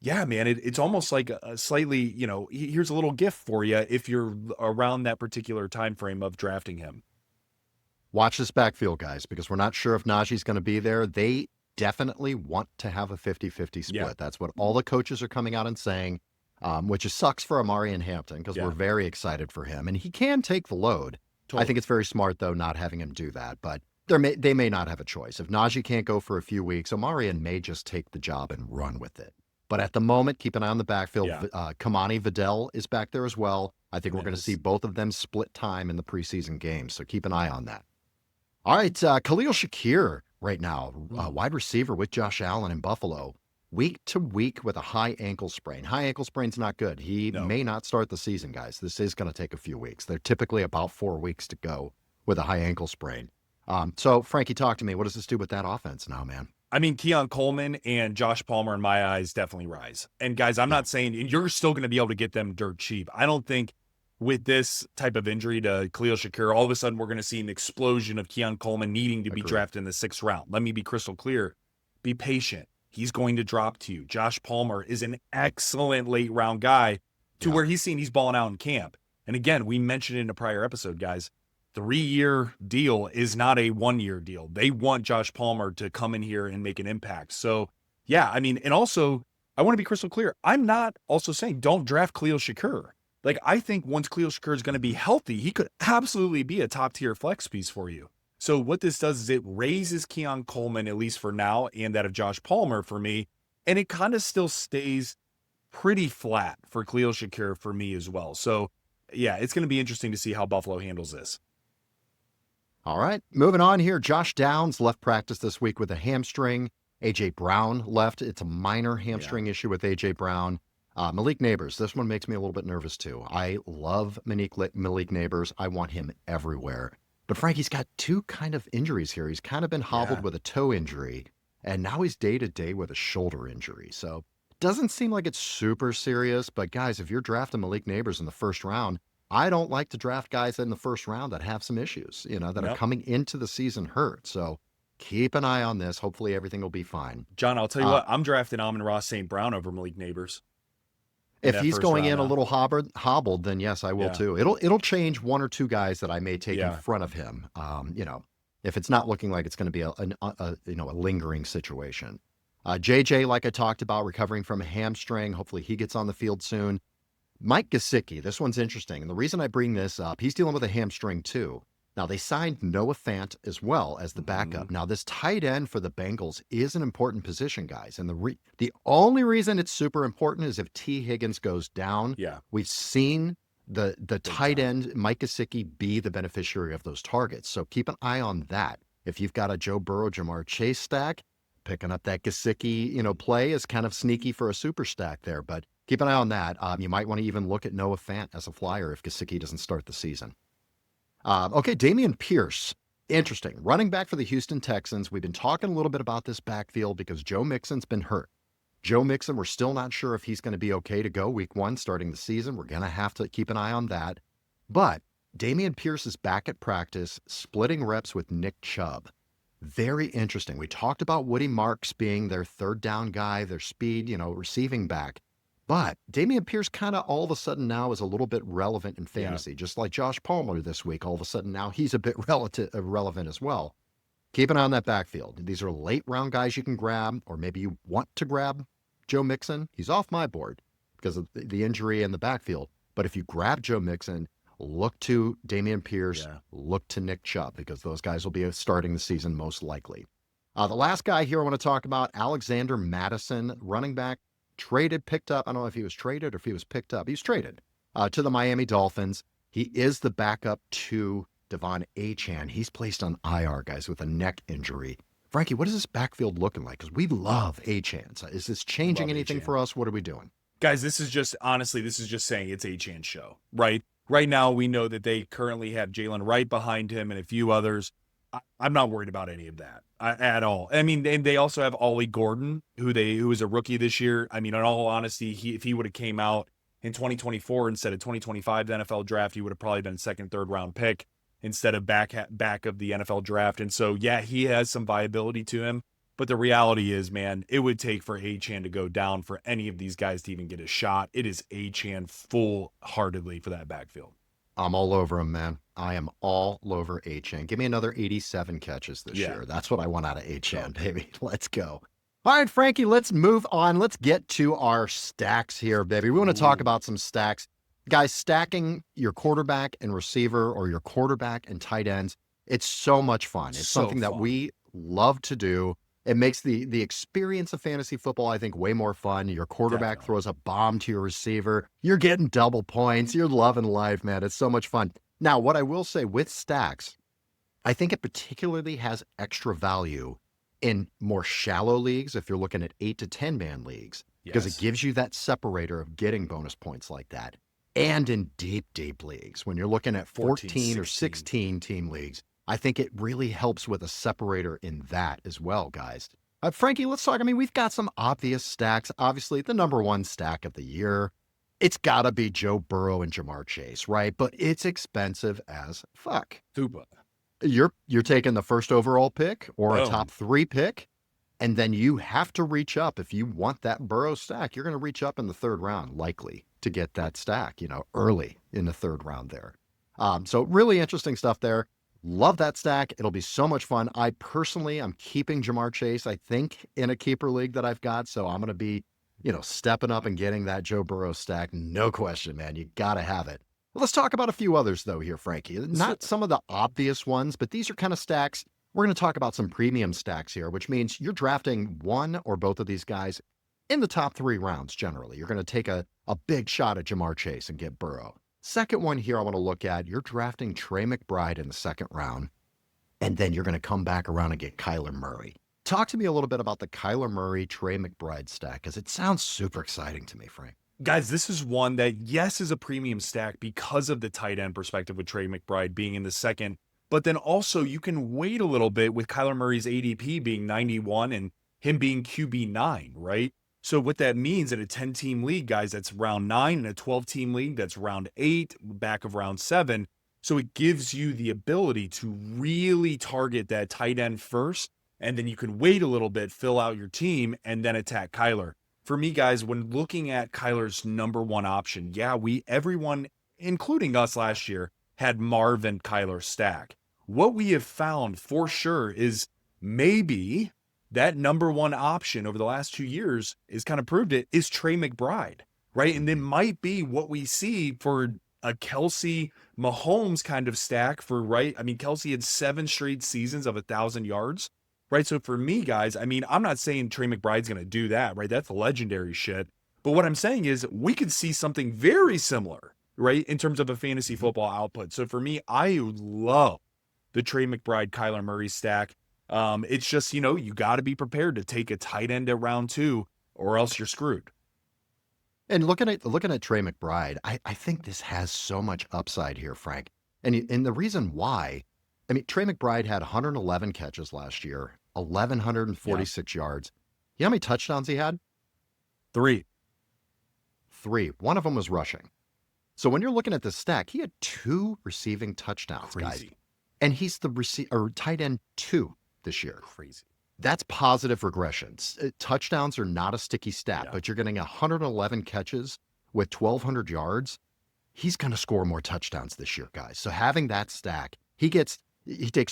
yeah, man, it's almost like a slightly, you know, here's a little gift for you if you're around that particular time frame of drafting him. Watch this backfield, guys, because we're not sure if Najee's going to be there. They definitely want to have a 50-50 split. Yeah. That's what all the coaches are coming out and saying, which is sucks for Amari and Hampton because we're very excited for him. And he can take the load. Totally. I think it's very smart, though, not having him do that. But they may not have a choice. If Najee can't go for a few weeks, Omarion may just take the job and run with it. But at the moment, keep an eye on the backfield. Kamani Vidal is back there as well. I think we're going to see both of them split time in the preseason games. So keep an eye on that. All right, Khalil Shakir right now, wide receiver with Josh Allen in Buffalo, week to week with a high ankle sprain. High ankle sprain's not good. He may not start the season, guys. This is going to take a few weeks. They're typically about 4 weeks to go with a high ankle sprain. So, Frankie, talk to me. What does this do with that offense now, man? I mean, Keon Coleman and Josh Palmer, in my eyes, definitely rise. And, guys, I'm not saying you're still going to be able to get them dirt cheap. I don't think with this type of injury to Khalil Shakir, all of a sudden we're going to see an explosion of Keon Coleman needing to be drafted in the 6th round. Let me be crystal clear. Be patient. He's going to drop to you. Josh Palmer is an excellent late round guy to where he's balling out in camp. And again, we mentioned in a prior episode, guys, 3-year deal is not a 1-year deal. They want Josh Palmer to come in here and make an impact. So, yeah, I mean, and also, I want to be crystal clear. I'm not also saying don't draft Khalil Shakir. Like, I think once Khalil Shakir is going to be healthy, he could absolutely be a top-tier flex piece for you. So what this does is it raises Keon Coleman, at least for now, and that of Josh Palmer for me, and it kind of still stays pretty flat for Khalil Shakir for me as well. So, yeah, it's going to be interesting to see how Buffalo handles this. All right, moving on here. Josh Downs left practice this week with a hamstring. A.J. Brown left. It's a minor hamstring issue with A.J. Brown. Malik Neighbors, this one makes me a little bit nervous too. I love Malik Neighbors. I want him everywhere. But Frankie's got two kind of injuries here. He's kind of been hobbled with a toe injury, and now he's day-to-day with a shoulder injury. So doesn't seem like it's super serious, but guys, if you're drafting Malik Neighbors in the first round, I don't like to draft guys in the first round that have some issues, that are coming into the season hurt. So keep an eye on this. Hopefully everything will be fine. John, I'll tell you what, I'm drafting Amon-Ra St. Brown over Malik Neighbors. If he's going in a little hobbled, then yes, I will too. It'll change one or two guys that I may take in front of him. If it's not looking like it's going to be a lingering situation. JJ, like I talked about, recovering from a hamstring. Hopefully he gets on the field soon. Mike Gesicki, this one's interesting. And the reason I bring this up, he's dealing with a hamstring too. Now, they signed Noah Fant as well as the backup. Now, this tight end for the Bengals is an important position, guys. And the only reason it's super important is if T. Higgins goes down. Yeah. We've seen the tight end, Mike Gesicki, be the beneficiary of those targets. So keep an eye on that. If you've got a Joe Burrow, Jamar Chase stack, picking up that Gesicki, play is kind of sneaky for a super stack there. But keep an eye on that. You might want to even look at Noah Fant as a flyer if Gesicki doesn't start the season. Okay, Dameon Pierce. Interesting. Running back for the Houston Texans. We've been talking a little bit about this backfield because Joe Mixon's been hurt. Joe Mixon, we're still not sure if he's going to be okay to go week 1 starting the season. We're going to have to keep an eye on that. But Dameon Pierce is back at practice, splitting reps with Nick Chubb. Very interesting. We talked about Woody Marks being their third down guy, their speed, receiving back. But Dameon Pierce kind of all of a sudden now is a little bit relevant in fantasy, just like Josh Palmer this week. All of a sudden now he's a bit relevant as well. Keep an eye on that backfield. These are late round guys you can grab, or maybe you want to grab Joe Mixon. He's off my board because of the injury in the backfield. But if you grab Joe Mixon, look to Dameon Pierce, look to Nick Chubb, because those guys will be starting the season most likely. The last guy here I want to talk about, Alexander Mattison, running back. Picked up. I don't know if he was traded or if he was picked up. He was traded to the Miami Dolphins. He is the backup to Devon Achane. He's placed on IR, guys, with a neck injury. Frankie, what is this backfield looking like? Because we love Achane. So is this changing anything for us? What are we doing? Guys, this is just saying it's Achane's show, right? Right now, we know that they currently have Jalen Wright behind him and a few others. I'm not worried about any of that at all. I mean, and they also have Ollie Gordon, who is a rookie this year. I mean, in all honesty, if he would have came out in 2024 instead of 2025, the NFL draft, he would have probably been second, third round pick instead of back of the NFL draft. And so, yeah, he has some viability to him. But the reality is, man, it would take for Achane to go down for any of these guys to even get a shot. It is Achane full-heartedly for that backfield. I'm all over him, man. I am all over Achane. Give me another 87 catches this year. That's what I want out of Achane, baby. Let's go. All right, Frankie, let's move on. Let's get to our stacks here, baby. We want to talk about some stacks. Guys, stacking your quarterback and receiver or your quarterback and tight ends, it's so much fun. It's something that we love to do. It makes the experience of fantasy football, I think, way more fun. Your quarterback throws a bomb to your receiver. You're getting double points. You're loving life, man. It's so much fun. Now, what I will say with stacks, I think it particularly has extra value in more shallow leagues if you're looking at 8 to 10 man leagues, because it gives you that separator of getting bonus points like that. And in deep leagues, when you're looking at 14 or 16 team leagues, I think it really helps with a separator in that as well, guys. Frankie, let's talk. I mean, we've got some obvious stacks. Obviously, the number one stack of the year, it's got to be Joe Burrow and Jamar Chase, right? But it's expensive as fuck. Super. You're taking the first overall pick or a top 3 pick, and then you have to reach up. If you want that Burrow stack, you're going to reach up in the 3rd round, likely, to get that stack, early in the 3rd round there. So really interesting stuff there. Love that stack. It'll be so much fun. I personally, I'm keeping Jamar Chase, I think, in a keeper league that I've got. So I'm going to be, stepping up and getting that Joe Burrow stack. No question, man. You got to have it. Well, let's talk about a few others, though, here, Frankie. Not some of the obvious ones, but these are kind of stacks. We're going to talk about some premium stacks here, which means you're drafting one or both of these guys in the top 3 rounds, generally. You're going to take a big shot at Jamar Chase and get Burrow. Second one here I want to look at, you're drafting Trey McBride in the 2nd round. and then you're going to come back around and get Kyler Murray. Talk to me a little bit about the Kyler Murray, Trey McBride stack, because it sounds super exciting to me, Frank. Guys, this is one that, yes, is a premium stack because of the tight end perspective with Trey McBride being in the second. But then also you can wait a little bit with Kyler Murray's ADP being 91 and him being QB9, right? So what that means in a 10-team league, guys, that's round 9, and a 12-team league, that's round 8, back of round 7. So it gives you the ability to really target that tight end first, and then you can wait a little bit, fill out your team, and then attack Kyler. For me, guys, when looking at Kyler's number one option, yeah, everyone, including us last year, had Marv and Kyler stack. What we have found for sure is maybe that number one option over the last 2 years is kind of proved it is Trey McBride, right? And then might be what we see for a Kelsey Mahomes kind of stack for, right? I mean, Kelsey had 7 straight seasons of 1,000 yards. Right. So for me, guys, I mean, I'm not saying Trey McBride's going to do that, right? That's legendary shit. But what I'm saying is we could see something very similar, right? In terms of a fantasy football output. So for me, I love the Trey McBride, Kyler Murray stack. It's just, you got to be prepared to take a tight end at round 2 or else you're screwed. And looking at Trey McBride, I think this has so much upside here, Frank. And the reason why, I mean, Trey McBride had 111 catches last year, 1,146 yards. You know how many touchdowns he had? 3. One of them was rushing. So when you're looking at the stack, he had 2 receiving touchdowns, guys. And he's the tight end 2 this year. Crazy. That's positive regressions. Touchdowns are not a sticky stat, but you're getting 111 catches with 1,200 yards. He's going to score more touchdowns this year, guys. So having that stack, he takes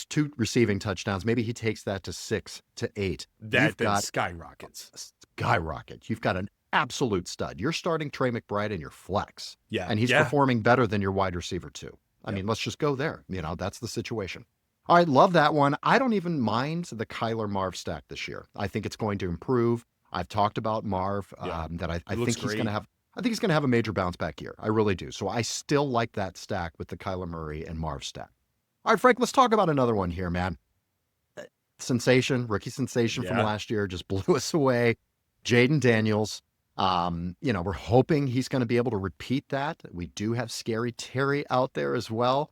2 receiving touchdowns. Maybe he takes that to 6 to 8. That skyrockets. Skyrocket. You've got an absolute stud. You're starting Trey McBride in your flex. Yeah. And he's performing better than your wide receiver too. I mean, let's just go there. That's the situation. All right, love that one. I don't even mind the Kyler Marv stack this year. I think it's going to improve. I've talked about Marv, that I think he's going to have. I think he's going to have a major bounce back year. I really do. So I still like that stack with the Kyler Murray and Marv stack. All right, Frank, let's talk about another one here, man. Rookie sensation from last year, just blew us away. Jaden Daniels. We're hoping he's going to be able to repeat that. We do have Scary Terry out there as well.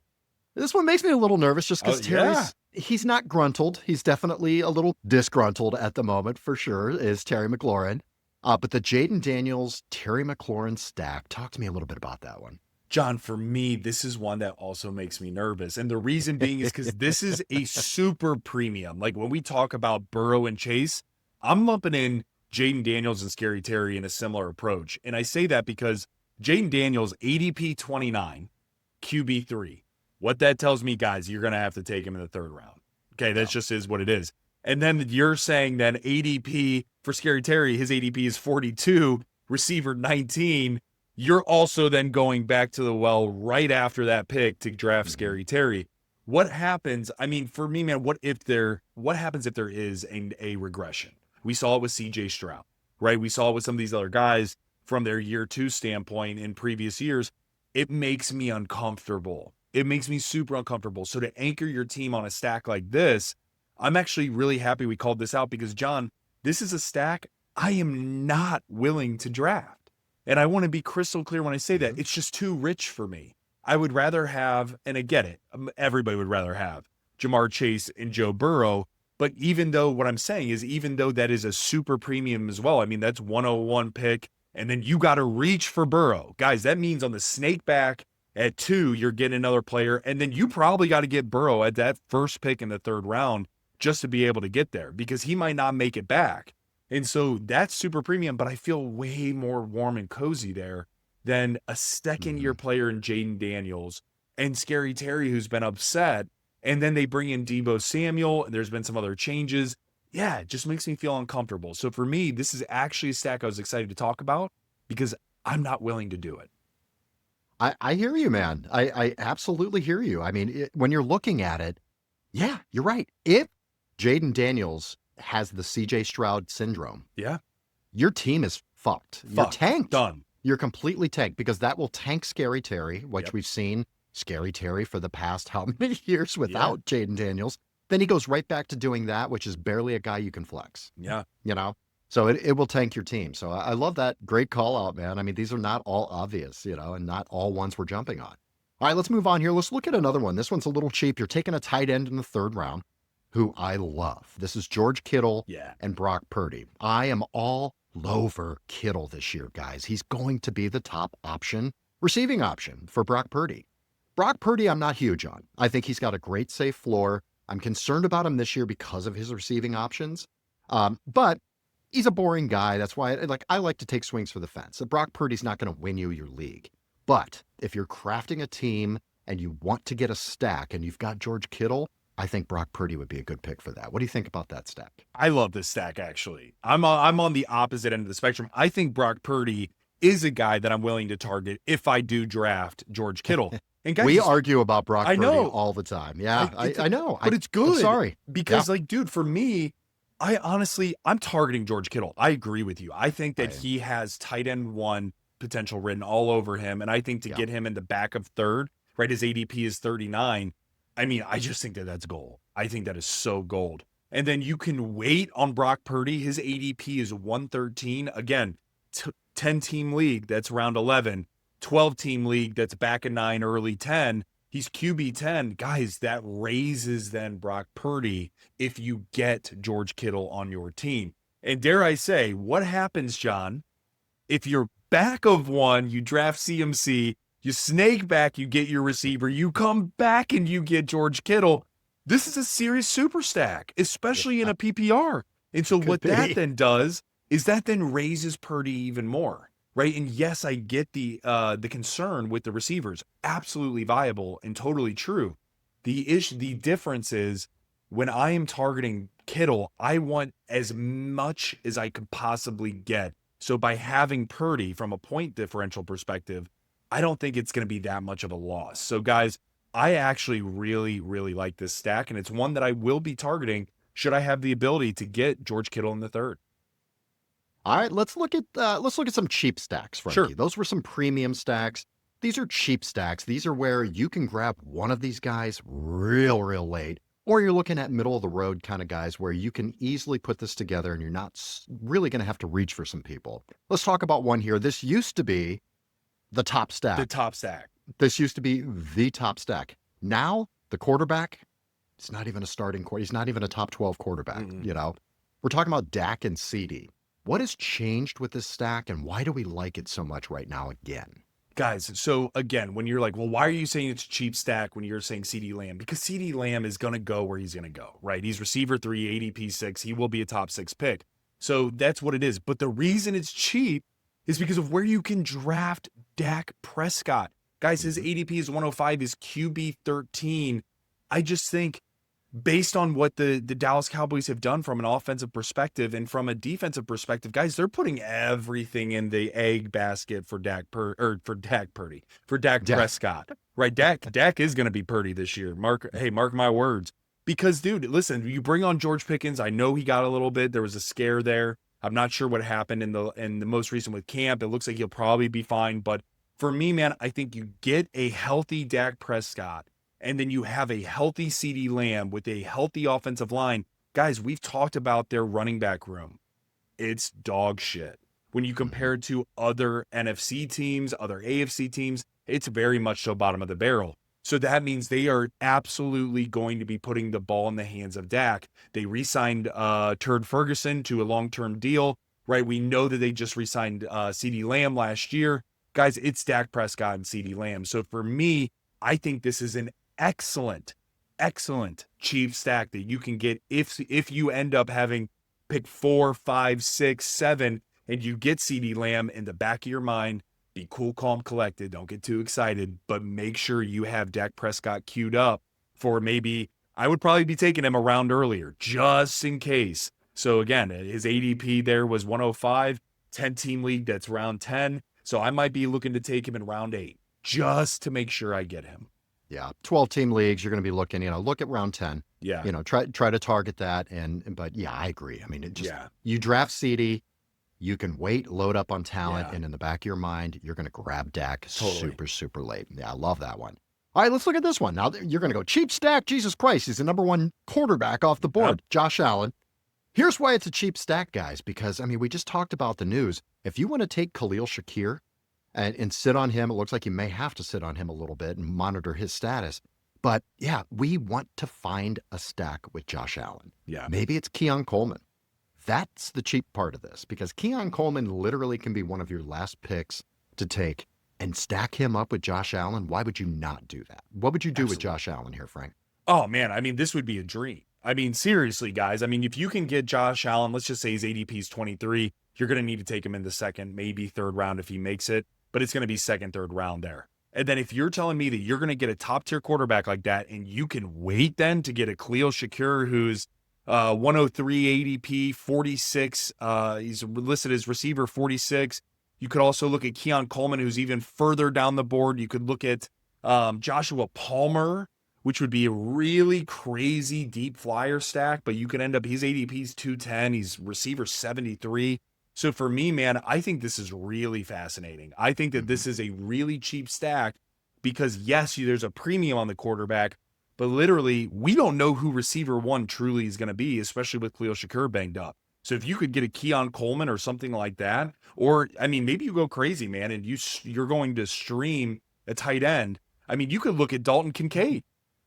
This one makes me a little nervous just because he's not gruntled. He's definitely a little disgruntled at the moment, for sure, is Terry McLaurin. But the Jaden Daniels, Terry McLaurin stack, talk to me a little bit about that one. John, for me, this is one that also makes me nervous. And the reason being is because this is a super premium. Like when we talk about Burrow and Chase, I'm lumping in Jaden Daniels and Scary Terry in a similar approach. And I say that because Jaden Daniels, ADP 29, QB 3. What that tells me, guys, you're going to have to take him in the 3rd round. Okay, that just is what it is. And then you're saying that ADP for Scary Terry, his ADP is 42, receiver 19. You're also then going back to the well right after that pick to draft Scary Terry. What happens? I mean, for me, man, what happens if there is a regression? We saw it with CJ Stroud, right? We saw it with some of these other guys from their year 2 standpoint in previous years. It makes me uncomfortable. It makes me super uncomfortable. So to anchor your team on a stack like this, I'm actually really happy we called this out because, John, this is a stack I am not willing to draft. And I want to be crystal clear when I say that. It's just too rich for me. I would rather have, and I get it, everybody would rather have Jamar Chase and Joe Burrow. But even though what I'm saying is, even though that is a super premium as well, I mean, that's 101 pick, and then you got to reach for Burrow. Guys, that means on the snake back at 2, you're getting another player, and then you probably got to get Burrow at that first pick in the 3rd round just to be able to get there because he might not make it back. And so that's super premium, but I feel way more warm and cozy there than a second-year player in Jaden Daniels and Scary Terry, who's been upset. And then they bring in Deebo Samuel, and there's been some other changes. Yeah, it just makes me feel uncomfortable. So for me, this is actually a stack I was excited to talk about because I'm not willing to do it. I hear you, man. I absolutely hear you. I mean, when you're looking at it, yeah, you're right. If Jaden Daniels has the CJ Stroud syndrome, your team is fucked. You're tanked. Done. You're completely tanked because that will tank Scary Terry, which we've seen Scary Terry for the past how many years without Jaden Daniels. then he goes right back to doing that, which is barely a guy you can flex. Yeah. So it will tank your team. So I love that. Great call out, man. I mean, these are not all obvious, and not all ones we're jumping on. All right, let's move on here. Let's look at another one. This one's a little cheap. You're taking a tight end in the 3rd round, who I love. This is George Kittle and Brock Purdy. I am all over Kittle this year, guys. He's going to be the top receiving option for Brock Purdy. Brock Purdy, I'm not huge on. I think he's got a great safe floor. I'm concerned about him this year because of his receiving options. But he's a boring guy. That's why I like to take swings for the fence. So Brock Purdy's not going to win you your league. But if you're crafting a team and you want to get a stack and you've got George Kittle, I think Brock Purdy would be a good pick for that. What do you think about that stack? I love this stack, actually. I'm on the opposite end of the spectrum. I think Brock Purdy is a guy that I'm willing to target if I do draft George Kittle. And guys, we argue about Brock Purdy know. all the time. Yeah, I know. But it's good. I'm sorry. Because, dude, for me, I'm targeting George Kittle. I agree with you. I think that he has tight end 1 potential written all over him. And I think to get him in the back of 3rd, right, his ADP is 39. I mean, I just think that that's gold. I think that is so gold. And then you can wait on Brock Purdy. His ADP is 113. Again, 10-team league, that's round 11. 12-team league, that's back in 9, early 10. He's QB 10. Guys, that raises then Brock Purdy if you get George Kittle on your team. And dare I say, what happens, John, if you're back of 1, you draft CMC, you snake back, you get your receiver, you come back and you get George Kittle. This is a serious super stack, especially in a PPR. And so what that then does is that then raises Purdy even more, right? And yes, I get the concern with the receivers, absolutely viable and totally true. The difference is when I am targeting Kittle, I want as much as I could possibly get. So by having Purdy from a point differential perspective, I don't think it's going to be that much of a loss. So guys, I actually really, really like this stack, and it's one that I will be targeting should I have the ability to get George Kittle in the 3rd. All right, let's look at some cheap stacks, Frankie. Sure. Those were some premium stacks. These are cheap stacks. These are where you can grab one of these guys real late, or you're looking at middle of the road kind of guys where you can easily put this together and you're not really going to have to reach for some people. Let's talk about one here. This used to be the top stack. This used to be the top stack. Now, the quarterback, it's not even a starting quarterback. He's not even a top 12 quarterback, We're talking about Dak and CD. What has changed with this stack, and why do we like it so much right now again? Guys, so again, when you're like, well, why are you saying it's a cheap stack when you're saying CD Lamb? Because CD Lamb is going to go where he's going to go, right? He's receiver 3, ADP 6. He will be a top 6 pick. So that's what it is. But the reason it's cheap is because of where you can draft Dak Prescott. Guys, his ADP is 105, his QB 13. I just think based on what the Dallas Cowboys have done from an offensive perspective and from a defensive perspective, guys, they're putting everything in the egg basket for Dak Prescott. Right? Dak is going to be Purdy this year. Mark my words. Because, dude, listen, you bring on George Pickens. I know he got a little bit. There was a scare there. I'm not sure what happened in the most recent with camp. It looks like he'll probably be fine. But for me, man, I think you get a healthy Dak Prescott, and then you have a healthy CD Lamb with a healthy offensive line. Guys, we've talked about their running back room. It's dog shit. When you compare it to other NFC teams, other AFC teams, it's very much so bottom of the barrel. So that means they are absolutely going to be putting the ball in the hands of Dak. They re-signed Turd Ferguson to a long-term deal, right? We know that they just re-signed CD Lamb last year. Guys, it's Dak Prescott and CD Lamb. So for me, I think this is an excellent cheap stack that you can get if you end up having pick 4, 5, 6, 7, and you get CD Lamb in the back of your mind. Be cool, calm, collected. Don't get too excited, but make sure you have Dak Prescott queued up for maybe, I would probably be taking him a round earlier, just in case. So again, his ADP there was 105, 10-team league, that's round 10. So I might be looking to take him in round 8, just to make sure I get him. Yeah, 12-team leagues, you're going to be looking, look at round 10. Yeah. Try to target that. But yeah, I agree. I mean, you draft CD, you can wait, load up on talent, and in the back of your mind, you're going to grab Dak super late. Yeah, I love that one. All right, let's look at this one. Now, you're going to go cheap stack. Jesus Christ, he's the number one quarterback off the board, Josh Allen. Here's why it's a cheap stack, guys, because, I mean, we just talked about the news. If you want to take Khalil Shakir and sit on him, it looks like you may have to sit on him a little bit and monitor his status. But, yeah, we want to find a stack with Josh Allen. Yeah. Maybe it's Keon Coleman. That's the cheap part of this, because Keon Coleman literally can be one of your last picks to take and stack him up with Josh Allen. Why would you not do that? What would you do with Josh Allen here, Frank? Oh, man, I mean, this would be a dream. I mean, seriously, guys. I mean, if you can get Josh Allen, let's just say his ADP is 23, you're going to need to take him in the second, maybe third round if he makes it, but it's going to be second, third round there. And then if you're telling me that you're going to get a top-tier quarterback like that, and you can wait then to get a Khalil Shakir who's 103 ADP, 46, he's listed as receiver 46. You could also look at Keon Coleman, who's even further down the board. You could look at Joshua Palmer, which would be a really crazy deep flyer stack, but you could end up, his ADP is 210. He's receiver 73. So for me, man, I think this is really fascinating. I think that this is a really cheap stack because, yes, there's a premium on the quarterback, but literally we don't know who receiver one truly is going to be, especially with Khalil Shakir banged up. So if you could get a Keon Coleman or something like that, or, I mean, maybe you go crazy, man, and you're going to stream a tight end. I mean, you could look at Dalton Kincaid.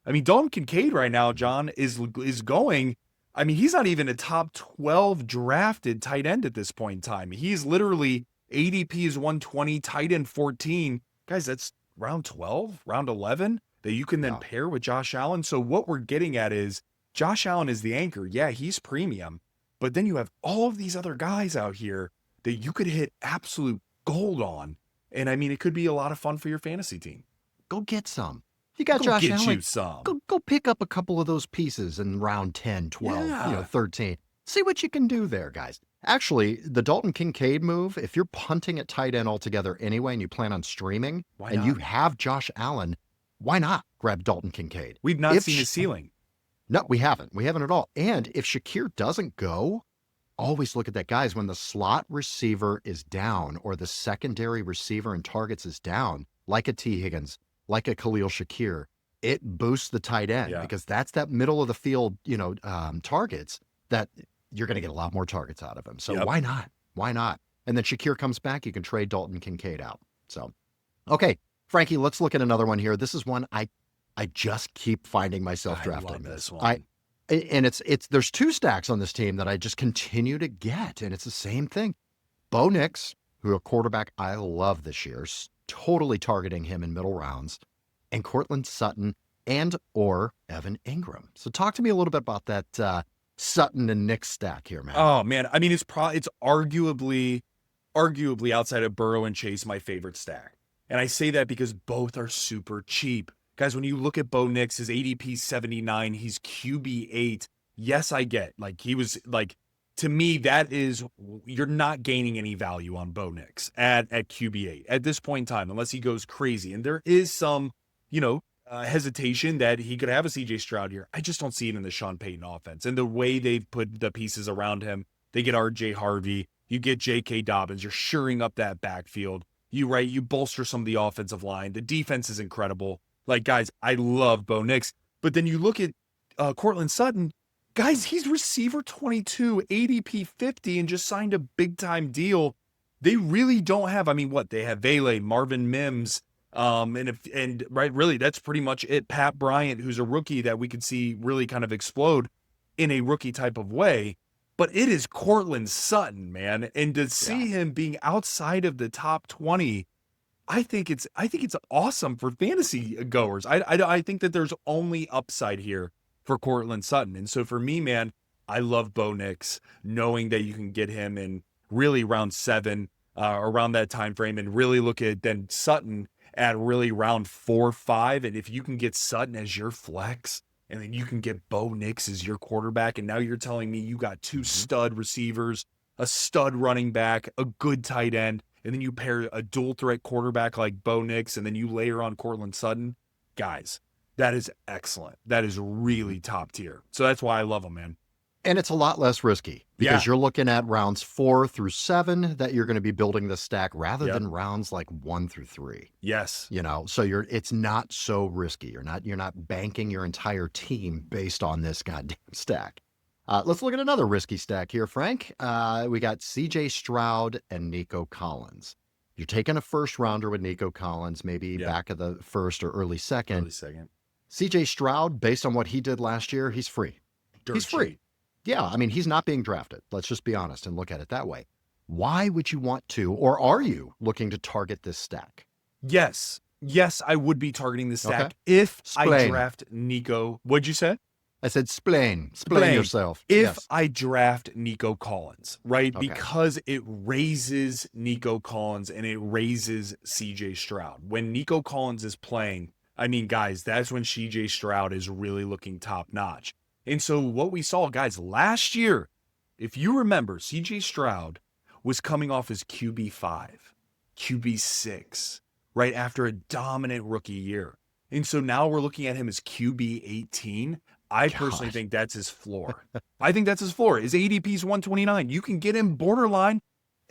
I mean, Dalton Kincaid right now, John, is going, I mean, he's not even a top 12 drafted tight end at this point in time. He's literally ADP is 120, tight end 14. Guys, that's round 12, round 11 that you can then pair with Josh Allen. So what we're getting at is Josh Allen is the anchor. Yeah, he's premium, but then you have all of these other guys out here that you could hit absolute gold on. And I mean, it could be a lot of fun for your fantasy team. Go get some. You got Go Josh get Allen. You some. Go pick up a couple of those pieces in round 10, 12, 13. See what you can do there, guys. Actually, the Dalton Kincaid move, if you're punting at tight end altogether anyway and you plan on streaming and you have Josh Allen, why not grab Dalton Kincaid? We've not seen his ceiling. No, we haven't. We haven't at all. And if Shakir doesn't go, always look at that, guys. When the slot receiver is down or the secondary receiver in targets is down, like a T. Higgins, like a Khalil Shakir, it boosts the tight end because that's that middle of the field, targets that you're going to get a lot more targets out of him. So why not? Why not? And then Shakir comes back, you can trade Dalton Kincaid out. So, okay, Frankie, let's look at another one here. This is one I just keep finding myself drafting. Love this one. And there's two stacks on this team that I just continue to get, and it's the same thing. Bo Nix, who a quarterback I love this year, totally targeting him in middle rounds, and Courtland Sutton and or Evan Ingram. So talk to me a little bit about that Sutton and Nix stack here, man. Oh man, I mean it's arguably outside of Burrow and Chase my favorite stack, and I say that because both are super cheap, guys. When you look at Bo Nix, his ADP 79, he's QB 8. Yes, I get he was to me, that is, you're not gaining any value on Bo Nix at QB8 at this point in time, unless he goes crazy. And there is some, hesitation that he could have a CJ Stroud here. I just don't see it in the Sean Payton offense. And the way they've put the pieces around him, they get RJ Harvey, you get J.K. Dobbins, you're shoring up that backfield. You bolster some of the offensive line. The defense is incredible. Guys, I love Bo Nix. But then you look at Courtland Sutton. Guys, he's receiver 22, ADP 50, and just signed a big-time deal. They really don't have, they have Vele, Marvin Mims, really, that's pretty much it. Pat Bryant, who's a rookie that we could see really kind of explode in a rookie type of way. But it is Courtland Sutton, man. And to see him being outside of the top 20, I think it's awesome for fantasy goers. I think that there's only upside here for Courtland Sutton. And so for me, man, I love Bo Nix, knowing that you can get him in really round 7, around that time frame, and really look at then Sutton at really round 4, 5. And if you can get Sutton as your flex, and then you can get Bo Nix as your quarterback, and now you're telling me you got 2 stud receivers, a stud running back, a good tight end, and then you pair a dual threat quarterback like Bo Nix, and then you layer on Courtland Sutton, guys, that is excellent. That is really top tier. So that's why I love him, man. And it's a lot less risky because Yeah. you're looking at rounds 4 through 7 that you're going to be building the stack rather Yep. than rounds like 1 through 3. Yes. So it's not so risky. You're not banking your entire team based on this goddamn stack. Let's look at another risky stack here, Frank. We got CJ Stroud and Nico Collins. You're taking a first rounder with Nico Collins, maybe back of the first or early second. CJ Stroud, based on what he did last year, he's free. He's free. Cheap. Yeah, I mean, he's not being drafted. Let's just be honest and look at it that way. Why would you want to, or are you looking to target this stack? Yes. Yes, I would be targeting the stack Okay. if I Splain. draft Nico. What'd you say? I said Splain Splain. yourself. If Yes. I draft Nico Collins, right? Okay. Because it raises Nico Collins and it raises CJ Stroud. When Nico Collins is playing, I mean, guys, that's when CJ Stroud is really looking top notch. And so what we saw, guys, last year, if you remember, CJ Stroud was coming off his QB5, QB6, right after a dominant rookie year. And so now we're looking at him as QB18. I personally think that's his floor. I think that's his floor. His ADP is 129. You can get him borderline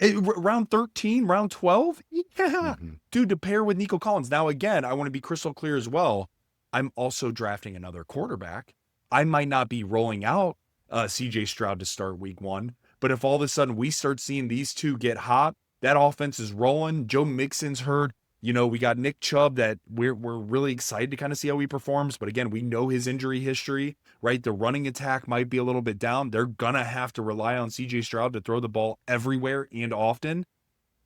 round 13, round 12. Yeah. Dude, to pair with Nico Collins. Now, again, I want to be crystal clear as well. I'm also drafting another quarterback. I might not be rolling out CJ Stroud to start week 1, but if all of a sudden we start seeing these two get hot, that offense is rolling. Joe Mixon's hurt. We got Nick Chubb that we're really excited to kind of see how he performs. But again, we know his injury history, right? The running attack might be a little bit down. They're going to have to rely on CJ Stroud to throw the ball everywhere and often.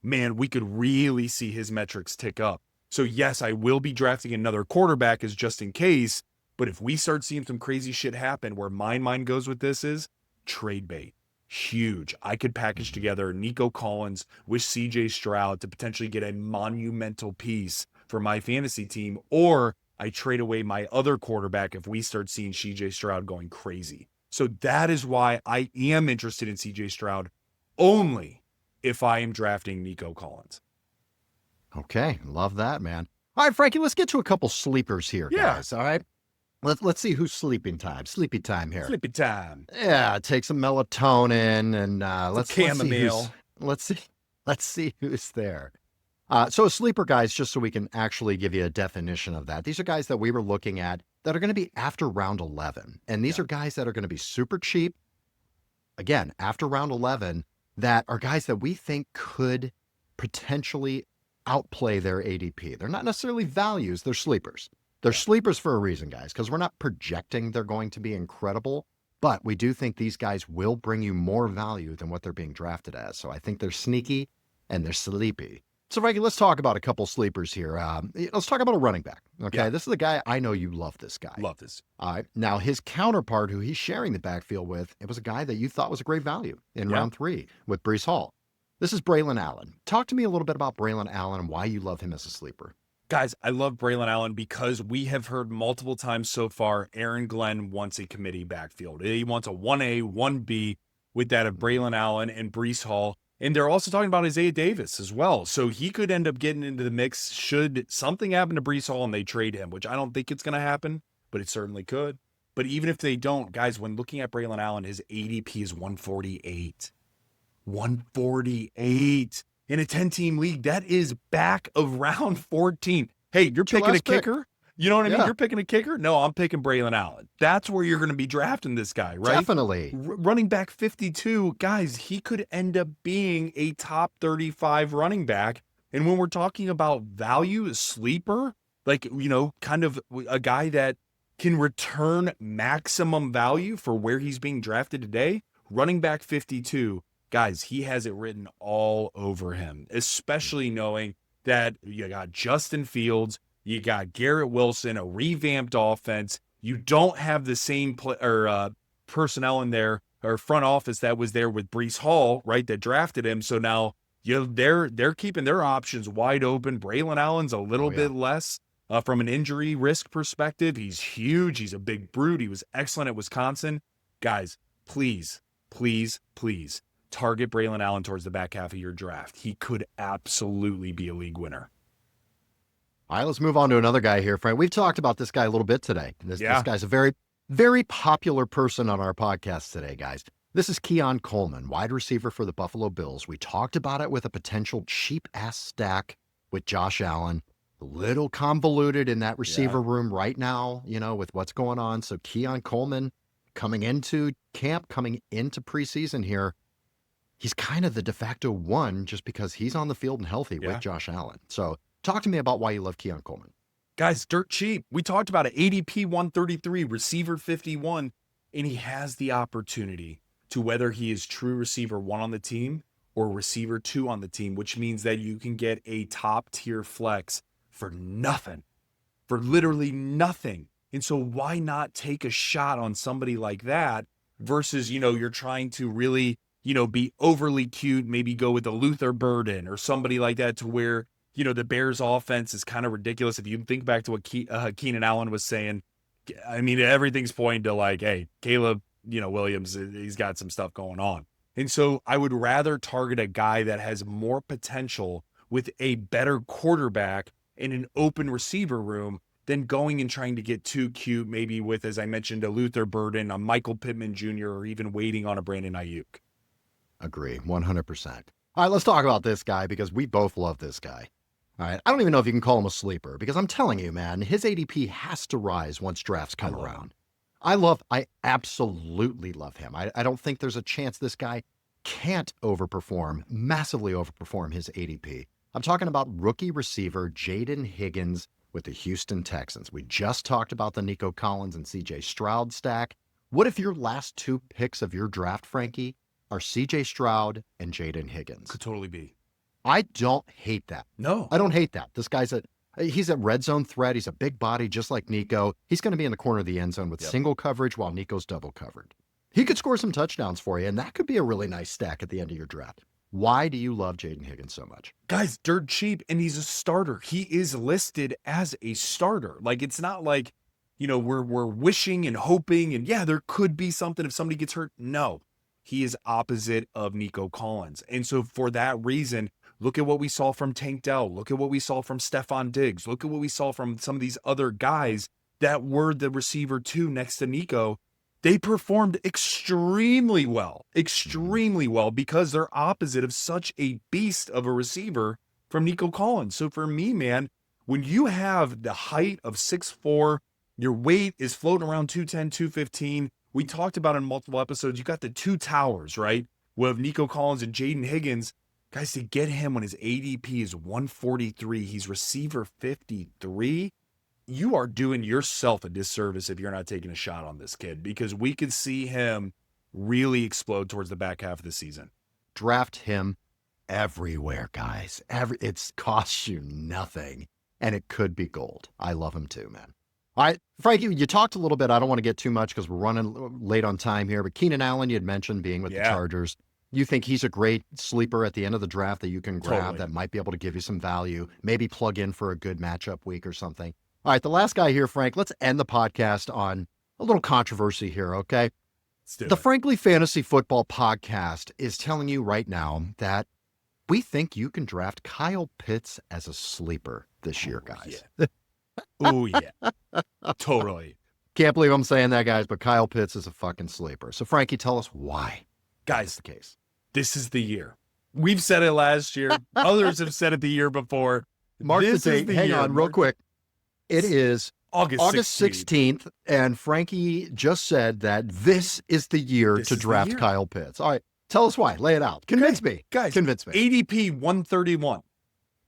Man, we could really see his metrics tick up. So yes, I will be drafting another quarterback as just in case. But if we start seeing some crazy shit happen, where my mind goes with this is trade bait. Huge. I could package together Nico Collins with CJ Stroud to potentially get a monumental piece for my fantasy team, or I trade away my other quarterback if we start seeing CJ Stroud going crazy. So that is why I am interested in CJ Stroud only if I am drafting Nico Collins. Okay, love that, man. All right, Frankie, let's get to a couple sleepers here, guys. All right. Let's see who's sleepy time here. Sleepy time. Yeah, take some melatonin and chamomile. Let's see who's there. So a sleeper, guys, just so we can actually give you a definition of that. These are guys that we were looking at that are going to be after round 11. And these are guys that are going to be super cheap. Again, after round 11, that are guys that we think could potentially outplay their ADP. They're not necessarily values, they're sleepers. They're sleepers for a reason, guys, because we're not projecting they're going to be incredible, but we do think these guys will bring you more value than what they're being drafted as. So I think they're sneaky and they're sleepy. So, Frankie, let's talk about a couple sleepers here. Let's talk about a running back. Okay, Yeah. This is a guy, I know you love this guy. Love this. All right. Now, his counterpart, who he's sharing the backfield with, it was a guy that you thought was a great value in round 3 with Breece Hall. This is Braylon Allen. Talk to me a little bit about Braylon Allen and why you love him as a sleeper. Guys, I love Braylon Allen because we have heard multiple times so far, Aaron Glenn wants a committee backfield. He wants a 1A, 1B with that of Braylon Allen and Breece Hall. And they're also talking about Isaiah Davis as well. So he could end up getting into the mix should something happen to Breece Hall and they trade him, which I don't think it's going to happen, but it certainly could. But even if they don't, guys, when looking at Braylon Allen, his ADP is 148. 148. In a 10-team league, that is back of round 14. Hey, you're picking a kicker? You know what I mean? You're picking a kicker? No, I'm picking Braylon Allen. That's where you're going to be drafting this guy, right? Definitely. Running back 52, guys, he could end up being a top 35 running back. And when we're talking about value, sleeper, like, kind of a guy that can return maximum value for where he's being drafted today, running back 52, guys, he has it written all over him, especially knowing that you got Justin Fields, you got Garrett Wilson, a revamped offense. You don't have the same personnel in there or front office that was there with Breece Hall, right, that drafted him. So now they're keeping their options wide open. Braylon Allen's a little bit less from an injury risk perspective. He's huge. He's a big brute. He was excellent at Wisconsin. Guys, please, please, please target Braylon Allen towards the back half of your draft. He could absolutely be a league winner. All right, let's move on to another guy here, Frank. We've talked about this guy a little bit today. This guy's a very Very popular person on our podcast today, guys. This is Keon Coleman, wide receiver for the Buffalo Bills. We talked about it with a potential cheap-ass stack with Josh Allen. A little convoluted in that receiver room right now, with what's going on. So Keon Coleman coming into camp, coming into preseason here, he's kind of the de facto one just because he's on the field and healthy with Josh Allen. So talk to me about why you love Keon Coleman. Guys, dirt cheap. We talked about it. ADP 133, receiver 51, and he has the opportunity to whether he is true receiver 1 on the team or receiver 2 on the team, which means that you can get a top tier flex for nothing, for literally nothing. And so why not take a shot on somebody like that versus, you're trying to really, be overly cute, maybe go with a Luther Burden or somebody like that to where, the Bears offense is kind of ridiculous. If you think back to what Keenan Allen was saying, I mean, everything's pointing to like, hey, Caleb, Williams, he's got some stuff going on. And so I would rather target a guy that has more potential with a better quarterback in an open receiver room than going and trying to get too cute, maybe with, as I mentioned, a Luther Burden, a Michael Pittman Jr., or even waiting on a Brandon Ayuk. Agree, 100%. All right, let's talk about this guy because we both love this guy. All right, I don't even know if you can call him a sleeper because I'm telling you, man, his ADP has to rise once drafts come around. I absolutely love him. I don't think there's a chance this guy can't massively overperform his ADP. I'm talking about rookie receiver Jaden Higgins with the Houston Texans. We just talked about the Nico Collins and CJ Stroud stack. What if your last 2 picks of your draft, Frankie, are CJ Stroud and Jaden Higgins? Could totally be. I don't hate that. No. I don't hate that. This guy's he's a red zone threat. He's a big body, just like Nico. He's going to be in the corner of the end zone with single coverage while Nico's double covered. He could score some touchdowns for you, and that could be a really nice stack at the end of your draft. Why do you love Jaden Higgins so much? Guys, dirt cheap, and he's a starter. He is listed as a starter. Like, it's not like, we're wishing and hoping, and there could be something if somebody gets hurt. No, he is opposite of Nico Collins. And so for that reason, look at what we saw from Tank Dell. Look at what we saw from Stephon Diggs. Look at what we saw from some of these other guys that were the receiver 2 next to Nico. They performed extremely well because they're opposite of such a beast of a receiver from Nico Collins. So for me, man, when you have the height of 6'4", your weight is floating around 210, 215. We talked about in multiple episodes, you got the 2 towers, right? With Nico Collins and Jaden Higgins. Guys, to get him when his ADP is 143, he's receiver 53. You are doing yourself a disservice if you're not taking a shot on this kid because we could see him really explode towards the back half of the season. Draft him everywhere, guys. It costs you nothing, and it could be gold. I love him too, man. All right, Frankie, you talked a little bit. I don't want to get too much because we're running late on time here, but Keenan Allen, you had mentioned being with the Chargers. You think he's a great sleeper at the end of the draft that you can grab that might be able to give you some value, maybe plug in for a good matchup week or something. All right, the last guy here, Frank, let's end the podcast on a little controversy here, okay? The Frankly Fantasy Football Podcast is telling you right now that we think you can draft Kyle Pitts as a sleeper this year, guys. Oh, yeah. Totally. Can't believe I'm saying that, guys, but Kyle Pitts is a fucking sleeper. So, Frankie, tell us why. Guys, that's the case. This is the year. We've said it last year. Others have said it the year before. Mark the date. Hang on real quick. It is August 16th, and Frankie just said that this is the year to draft Kyle Pitts. All right, tell us why. Lay it out. Convince me. Guys, convince me. ADP 131.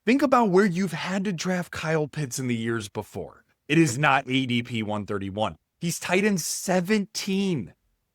Think about where you've had to draft Kyle Pitts in the years before. It is not ADP 131. He's tight end 17.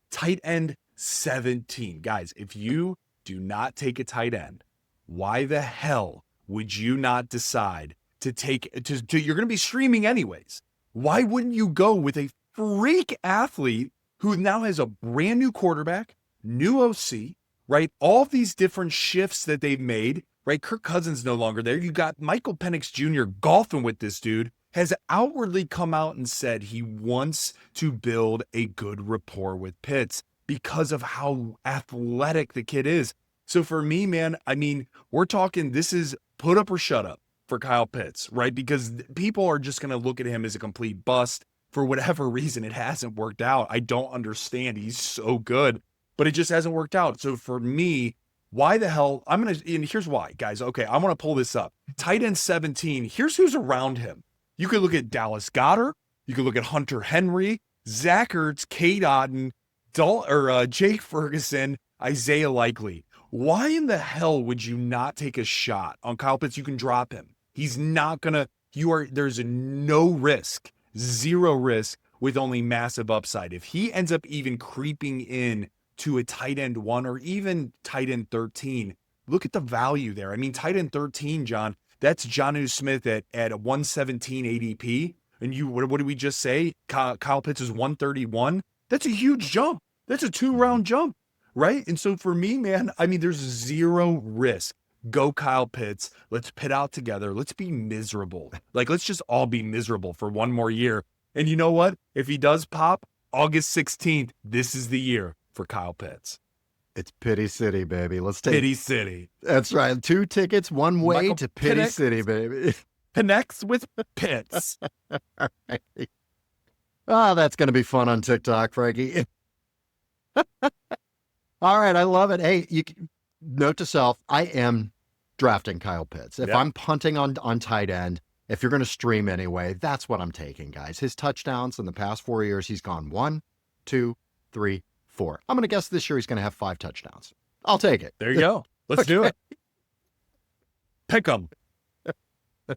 Tight end 17. Guys, if you do not take a tight end, why the hell would you not decide to take you're going to be streaming anyways. Why wouldn't you go with a freak athlete who now has a brand new quarterback, new OC, right? All these different shifts that they've made, right? Kirk Cousins no longer there. You got Michael Penix Jr. golfing with this dude, has outwardly come out and said he wants to build a good rapport with Pitts because of how athletic the kid is. So for me, man, I mean, we're talking, this is put up or shut up for Kyle Pitts, right? Because people are just going to look at him as a complete bust. for whatever reason, it hasn't worked out. I don't understand. He's so good, but it just hasn't worked out. So for me, why the hell? And here's why, guys. Okay, I want to pull this up. Tight end 17. Here's who's around him. You could look at Dallas Goedert. You could look at Hunter Henry, Zach Ertz, Cade Otton, Jake Ferguson, Isaiah Likely. Why in the hell would you not take a shot on Kyle Pitts? You can drop him. He's not gonna. There's no risk, zero risk with only massive upside. If he ends up even creeping in to a tight end 1 or even tight end 13, look at the value there. I mean, tight end 13, John, that's Jonnu Smith at a 117 ADP. And what did we just say? Kyle Pitts is 131. That's a huge jump. That's a 2-round jump, right? And so for me, man, I mean, there's zero risk. Go Kyle Pitts. Let's pit out together. Let's be miserable. Like, let's just all be miserable for one more year. And you know what? If he does pop, August 16th, this is the year for Kyle Pitts. It's Pity City, baby. Let's take Pity City. That's right. 2 tickets, one way Michael to Pity Penix City, baby. Connects with Pitts. All right. Oh, that's going to be fun on TikTok, Frankie. All right. I love it. Hey, note to self, I am drafting Kyle Pitts. If I'm punting on tight end, if you're going to stream anyway, that's what I'm taking, guys. His touchdowns in the past 4 years, he's gone 1, 2, 3, 4. I'm going to guess this year he's going to have 5 touchdowns. I'll take it. There you go. Let's do it. Pick them.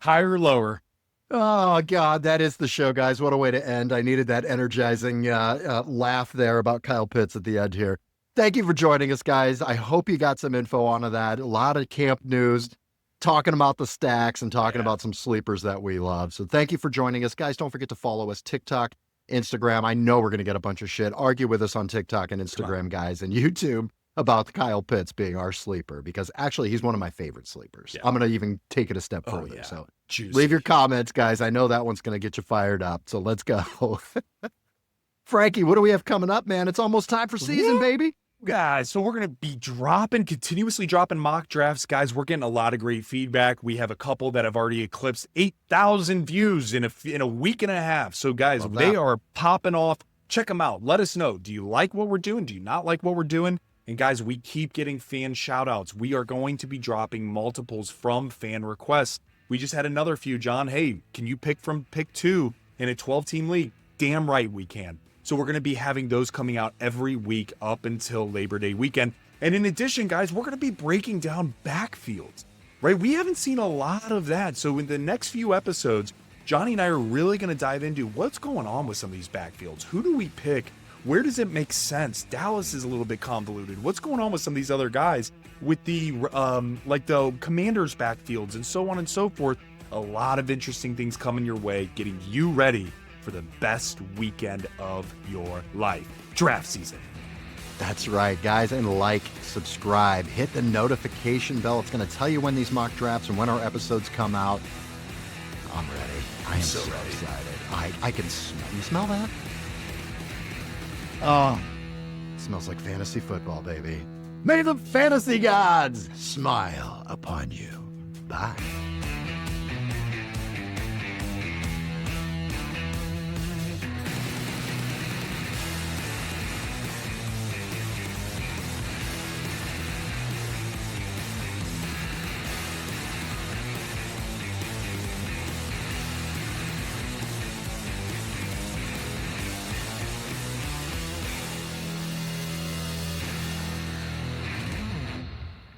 Higher or lower. Oh, God, that is the show, guys. What a way to end. I needed that energizing laugh there about Kyle Pitts at the end here. Thank you for joining us, guys. I hope you got some info onto that. A lot of camp news, talking about the stacks and talking about some sleepers that we love. So thank you for joining us, guys. Don't forget to follow us, TikTok, Instagram. I know we're going to get a bunch of shit. Argue with us on TikTok and Instagram, guys, and YouTube about Kyle Pitts being our sleeper, because actually he's one of my favorite sleepers. Yeah. I'm going to even take it a step further. So leave your comments, guys. I know that one's going to get you fired up. So let's go. Frankie, what do we have coming up, man? It's almost time for season, baby. Guys, so we're going to be continuously dropping mock drafts. Guys, we're getting a lot of great feedback. We have a couple that have already eclipsed 8,000 views in a week and a half. So guys, they are popping off. Check them out. Let us know. Do you like what we're doing? Do you not like what we're doing? And guys, we keep getting fan shout outs. We are going to be dropping multiples from fan requests. We just had another few, John. Hey, can you pick from pick 2 in a 12-team league? Damn right we can. So we're going to be having those coming out every week up until Labor Day weekend. And in addition, guys, we're going to be breaking down backfields, right? We haven't seen a lot of that. So in the next few episodes, Johnny and I are really going to dive into what's going on with some of these backfields. Who do we pick? Where does it make sense? Dallas is a little bit convoluted. What's going on with some of these other guys with the the Commanders backfields and so on and so forth? A lot of interesting things coming your way, getting you ready for the best weekend of your life. Draft season. That's right, guys. And subscribe, hit the notification bell. It's going to tell you when these mock drafts and when our episodes come out. I'm ready. I am so excited. I can smell. You smell that? Oh, it smells like fantasy football, baby. May the fantasy gods smile upon you. Bye.